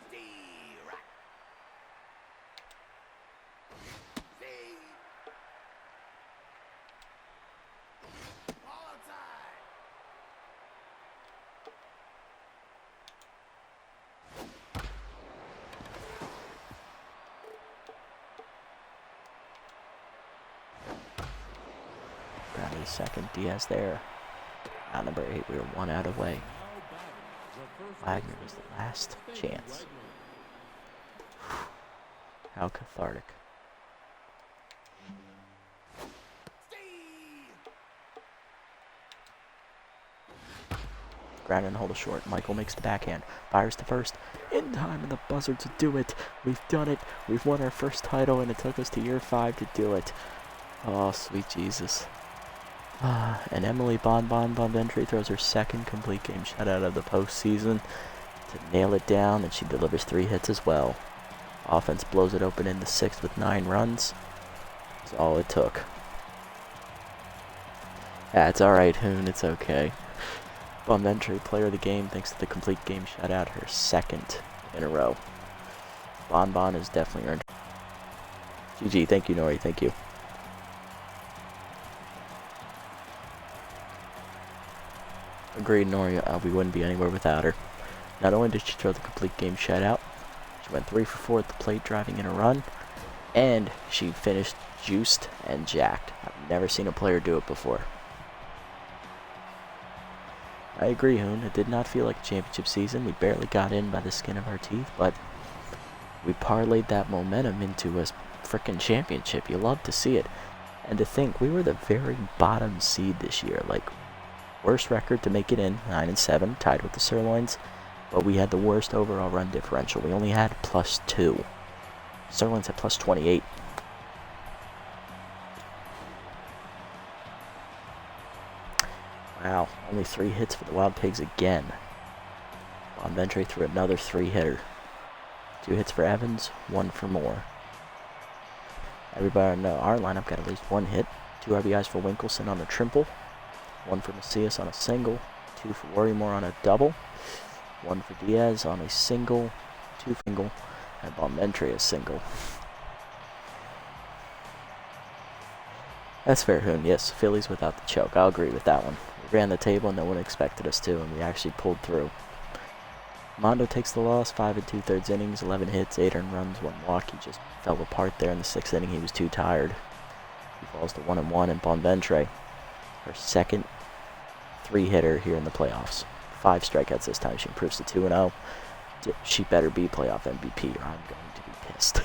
[SPEAKER 3] Steve right. Steve. Ball outside.
[SPEAKER 1] the second. Diaz there. Out number 8, we were 1 out away. Wagner was the last chance. How cathartic. Ground and hold a short. Michael makes the backhand. Fires to first. In time, and the Buzzards do it. We've done it. We've won our first title, and it took us to year 5 to do it. Oh, sweet Jesus. And Emily Bonventry throws her second complete game shutout of the postseason to nail it down, and she delivers 3 hits as well. Offense blows it open in the 6th with 9 runs. That's all it took. Yeah, it's alright, Hoon. It's okay. Bonventry, player of the game, thanks to the complete game shutout, her 2nd in a row. Bon has definitely earned. GG, thank you, Nori, thank you. Agreed, Nori, we wouldn't be anywhere without her. Not only did she throw the complete game shutout, she went 3 for 4 at the plate, driving in a run, and she finished juiced and jacked. I've never seen a player do it before. I agree, Hoon. It did not feel like a championship season. We barely got in by the skin of our teeth, but we parlayed that momentum into a frickin' championship. You love to see it. And to think, we were the very bottom seed this year. Like, worst record to make it in, 9-7, tied with the Sirloins. But we had the worst overall run differential. We only had +2. Sirloins had +28. Wow, only 3 hits for the Wild Pigs again. Bonventry threw another 3-hitter. 2 hits for Evans, 1 for Moore. Everybody in our lineup got at least 1 hit. 2 RBIs for Winkelson on a triple. 1 for Macias on a single. 2 for Worrymore on a double. 1 for Diaz on a single. 2 for single. And Bonventry a single. That's fair, Hoon. Yes, Phillies without the choke. I'll agree with that one. We ran the table and no one expected us to, and we actually pulled through. Mondo takes the loss, 5 2/3 innings, 11 hits, 8 earned runs, 1 walk. He just fell apart there in the 6th inning. He was too tired. He falls to 1-1, and Bonventry, her 2nd 3-hitter here in the playoffs. 5 strikeouts this time. She improves to 2-0. She better be playoff MVP, or I'm going to be pissed.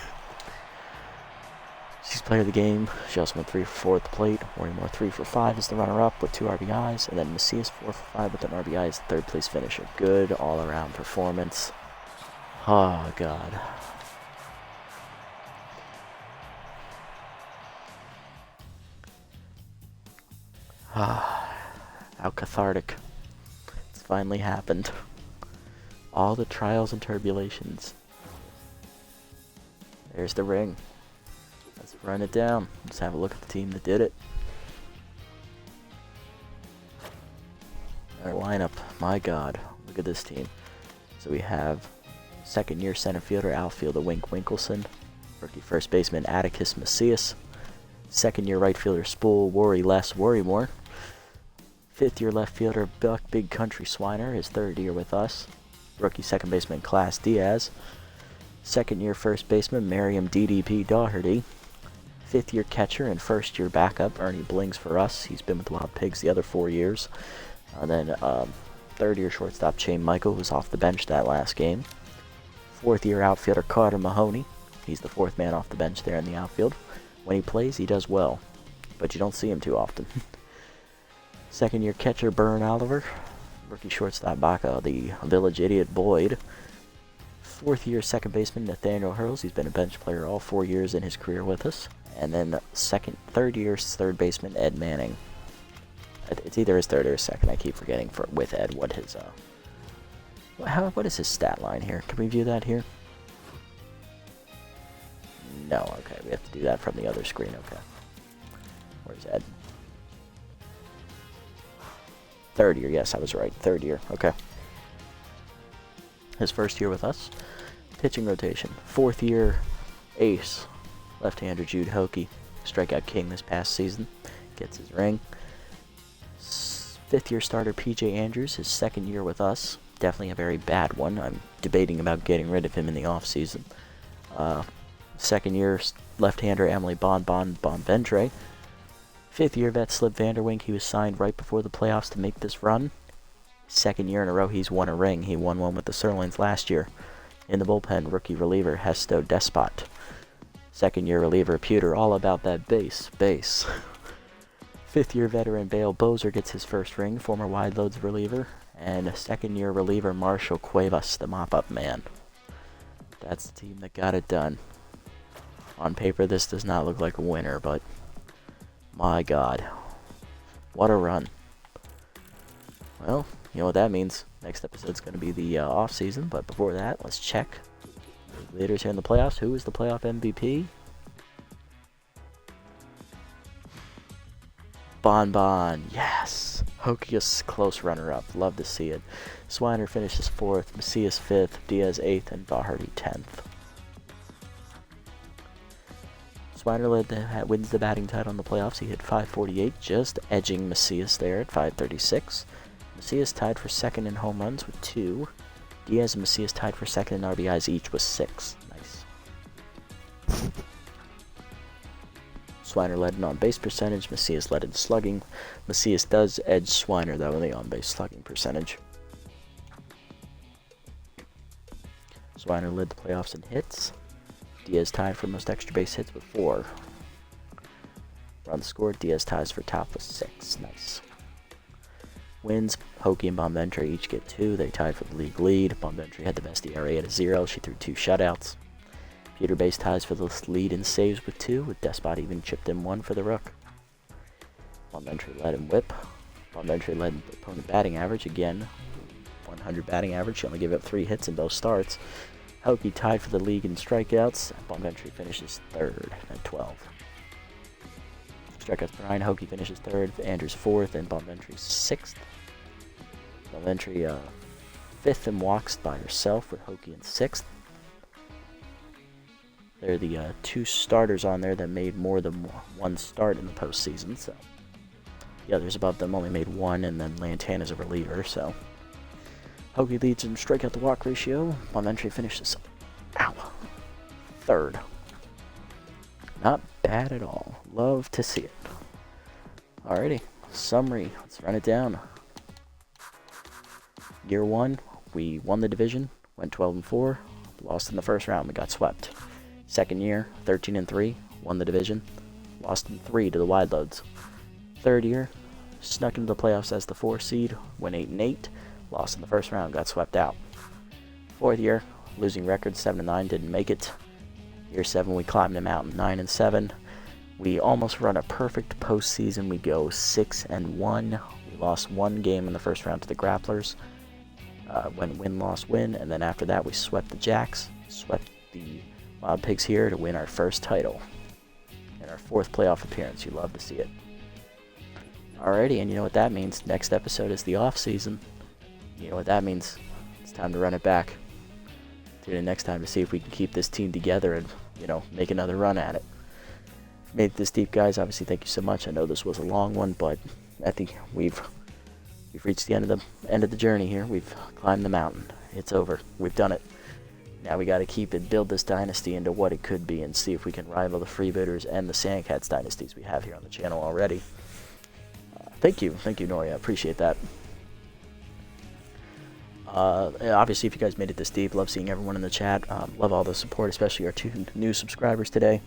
[SPEAKER 1] She's player of the game. She also went 3 for 4 at the plate. Worrymore 3 for 5 as the runner-up with 2 RBIs. And then Macias 4 for 5 with an RBI as the 3rd place finisher. Good all-around performance. Oh, God. How cathartic. It's finally happened. All the trials and tribulations. There's the ring. Let's run it down. Let's have a look at the team that did it. Our lineup, my God, look at this team. So we have 2nd-year center fielder, outfielder Wink Winkelson, rookie first baseman Atticus Macias, 2nd-year right fielder Spool Worrymore, 5th-year left fielder Buck Big Country Swiner, his 3rd year with us, rookie second baseman Class Diaz, 2nd-year first baseman Merriam DDP Doherty, 5th-year catcher and 1st-year backup Ernie Blings for us. He's been with the Wild Pigs the other 4 years. And then 3rd-year shortstop Shane Michael, who's off the bench that last game. 4th-year outfielder Carter Mahoney. He's the 4th man off the bench there in the outfield. When he plays, he does well, but you don't see him too often. 2nd-year catcher Bern Oliver. Rookie shortstop Baca, the village idiot Boyd. 4th-year second baseman Nathaniel Hurls. He's been a bench player all 4 years in his career with us. And then 3rd-year third baseman Ed Manning. It's either his 3rd or his 2nd. I keep forgetting with Ed what his what is his stat line here? Can we view that here? No. Okay, we have to do that from the other screen. Okay. Where's Ed? 3rd year. Yes, I was right. 3rd year. Okay. His 1st year with us. Pitching rotation. 4th year ace. Left-hander Jude Hokey, strikeout king this past season, gets his ring. 5th-year starter P.J. Andrews, his 2nd year with us, definitely a very bad one. I'm debating about getting rid of him in the offseason. 2nd year left-hander Emily Bonventry, Fifth-year vet Slip Vanderwink, he was signed right before the playoffs to make this run. Second year in a row he's won a ring. He won one with the Sirloins last year. In the bullpen, rookie reliever Hesto Despot. Second-year reliever Pewter, all about that base. Fifth-year veteran Bale Bozer gets his first ring, former wide loads reliever. And second-year reliever Marshall Cuevas, the mop-up man. That's the team that got it done. On paper, this does not look like a winner, but my God, what a run. Well, you know what that means. Next episode's going to be the off-season, but before that, let's check the leaders here in the playoffs. Who is the playoff MVP? Bon, yes. Hokius close runner-up. Love to see it. Swiner finishes 4th, Macias 5th, Diaz 8th, and Doherty 10th. Swiner wins the batting title in the playoffs. He hit .548, just edging Macias there at .536. Macias tied for second in home runs with 2. Diaz and Macias tied for second in RBIs each with 6. Nice. Swiner led in on-base percentage. Macias led in slugging. Macias does edge Swiner, though, in the on-base slugging percentage. Swiner led the playoffs in hits. Diaz tied for most extra base hits with 4. Runs scored, Diaz ties for top with 6. Nice. Wins, Hokie and Bonventre each get 2. They tied for the league lead. Bonventre had the best ERA at a 0. She threw 2 shutouts. Peter Base ties for the lead in saves with 2, with Despot even chipped in 1 for the Rook. Bonventre led in whip. Bonventre led in opponent batting average again. 100 batting average. She only gave up 3 hits in both starts. Hokie tied for the league in strikeouts. Bonventre finishes 3rd at 12. Strikeouts per 9. Hokie finishes 3rd. Andrews 4th, and Bonventre 6th. Bonventre 5th in walks by herself, with Hokie in 6th. They're the 2 starters on there that made more than 1 start in the postseason. So the others above them only made 1, and then Lantana's a reliever. So Hokie leads in strikeout to walk ratio. Bonventre finishes 3rd. Not bad at all. Love to see it. Alrighty, summary. Let's run it down. Year 1, we won the division, went 12-4, lost in the first round, we got swept. Second year, 13-3, won the division, lost in 3 to the wide loads. Third year, snuck into the playoffs as the 4 seed, went 8-8, lost in the first round, got swept out. Fourth year, losing record 7-9, didn't make it. Year 7, we climbed the mountain 9-7. We almost run a perfect postseason. We go 6-1. We lost 1 game in the first round to the Grapplers. Went win, loss, win, and then after that we swept the Jacks, swept the Wild Pigs here to win our first title and our 4th playoff appearance. You love to see it. Alrighty, and you know what that means. Next episode is the off season. You know what that means. It's time to run it back. Tune in next time to see if we can keep this team together and, you know, make another run at it. Made it this deep, guys. Obviously, thank you so much. I know this was a long one, but I think we've reached the end of the journey here. We've climbed the mountain. It's over. We've done it. Now we got to keep it, build this dynasty into what it could be, and see if we can rival the Freebooters and the Sandcats dynasties we have here on the channel already. Thank you, Nori. I appreciate that. Obviously, if you guys made it this deep, love seeing everyone in the chat. Love all the support, especially our 2 new subscribers today.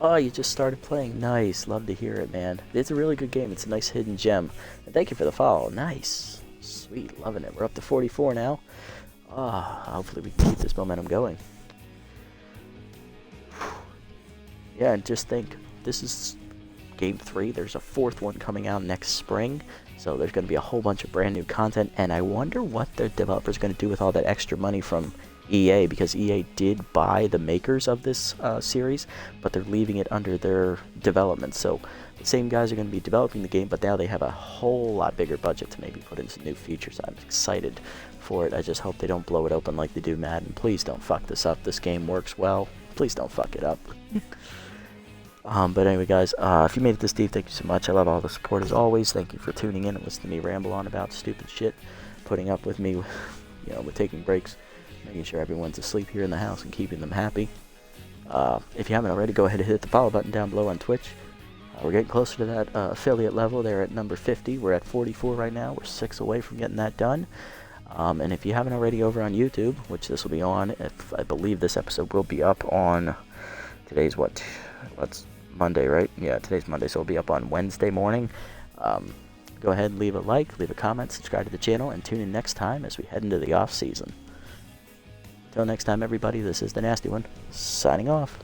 [SPEAKER 1] Oh, you just started playing. Nice. Love to hear it, man. It's a really good game. It's a nice hidden gem. And thank you for the follow. Nice. Sweet. Loving it. We're up to 44 now. Hopefully we can keep this momentum going. Yeah, and just think, this is game 3. There's a 4th one coming out next spring. So there's going to be a whole bunch of brand new content. And I wonder what the developers are going to do with all that extra money from EA, because EA did buy the makers of this series, but they're leaving it under their development. So the same guys are going to be developing the game, but now they have a whole lot bigger budget to maybe put in some new features. I'm excited for it. I just hope they don't blow it open like they do Madden. Please don't fuck this up. This game works well. Please don't fuck it up. But anyway, guys, if you made it this deep, thank you so much. I love all the support as always. Thank you for tuning in and listening to me ramble on about stupid shit, putting up with me, you know, with taking breaks, making sure everyone's asleep here in the house and keeping them happy. If you haven't already, go ahead and hit the follow button down below on Twitch. We're getting closer to that affiliate level. They're at number 50. We're at 44 right now. We're 6 away from getting that done. And if you haven't already, over on YouTube, which this will be on, if I believe this episode will be up on, today's what? That's Monday, right? Yeah, today's Monday, so it'll be up on Wednesday morning. Go ahead and leave a like, leave a comment, subscribe to the channel, and tune in next time as we head into the off season. Until next time, everybody, this is the Nasty One, signing off.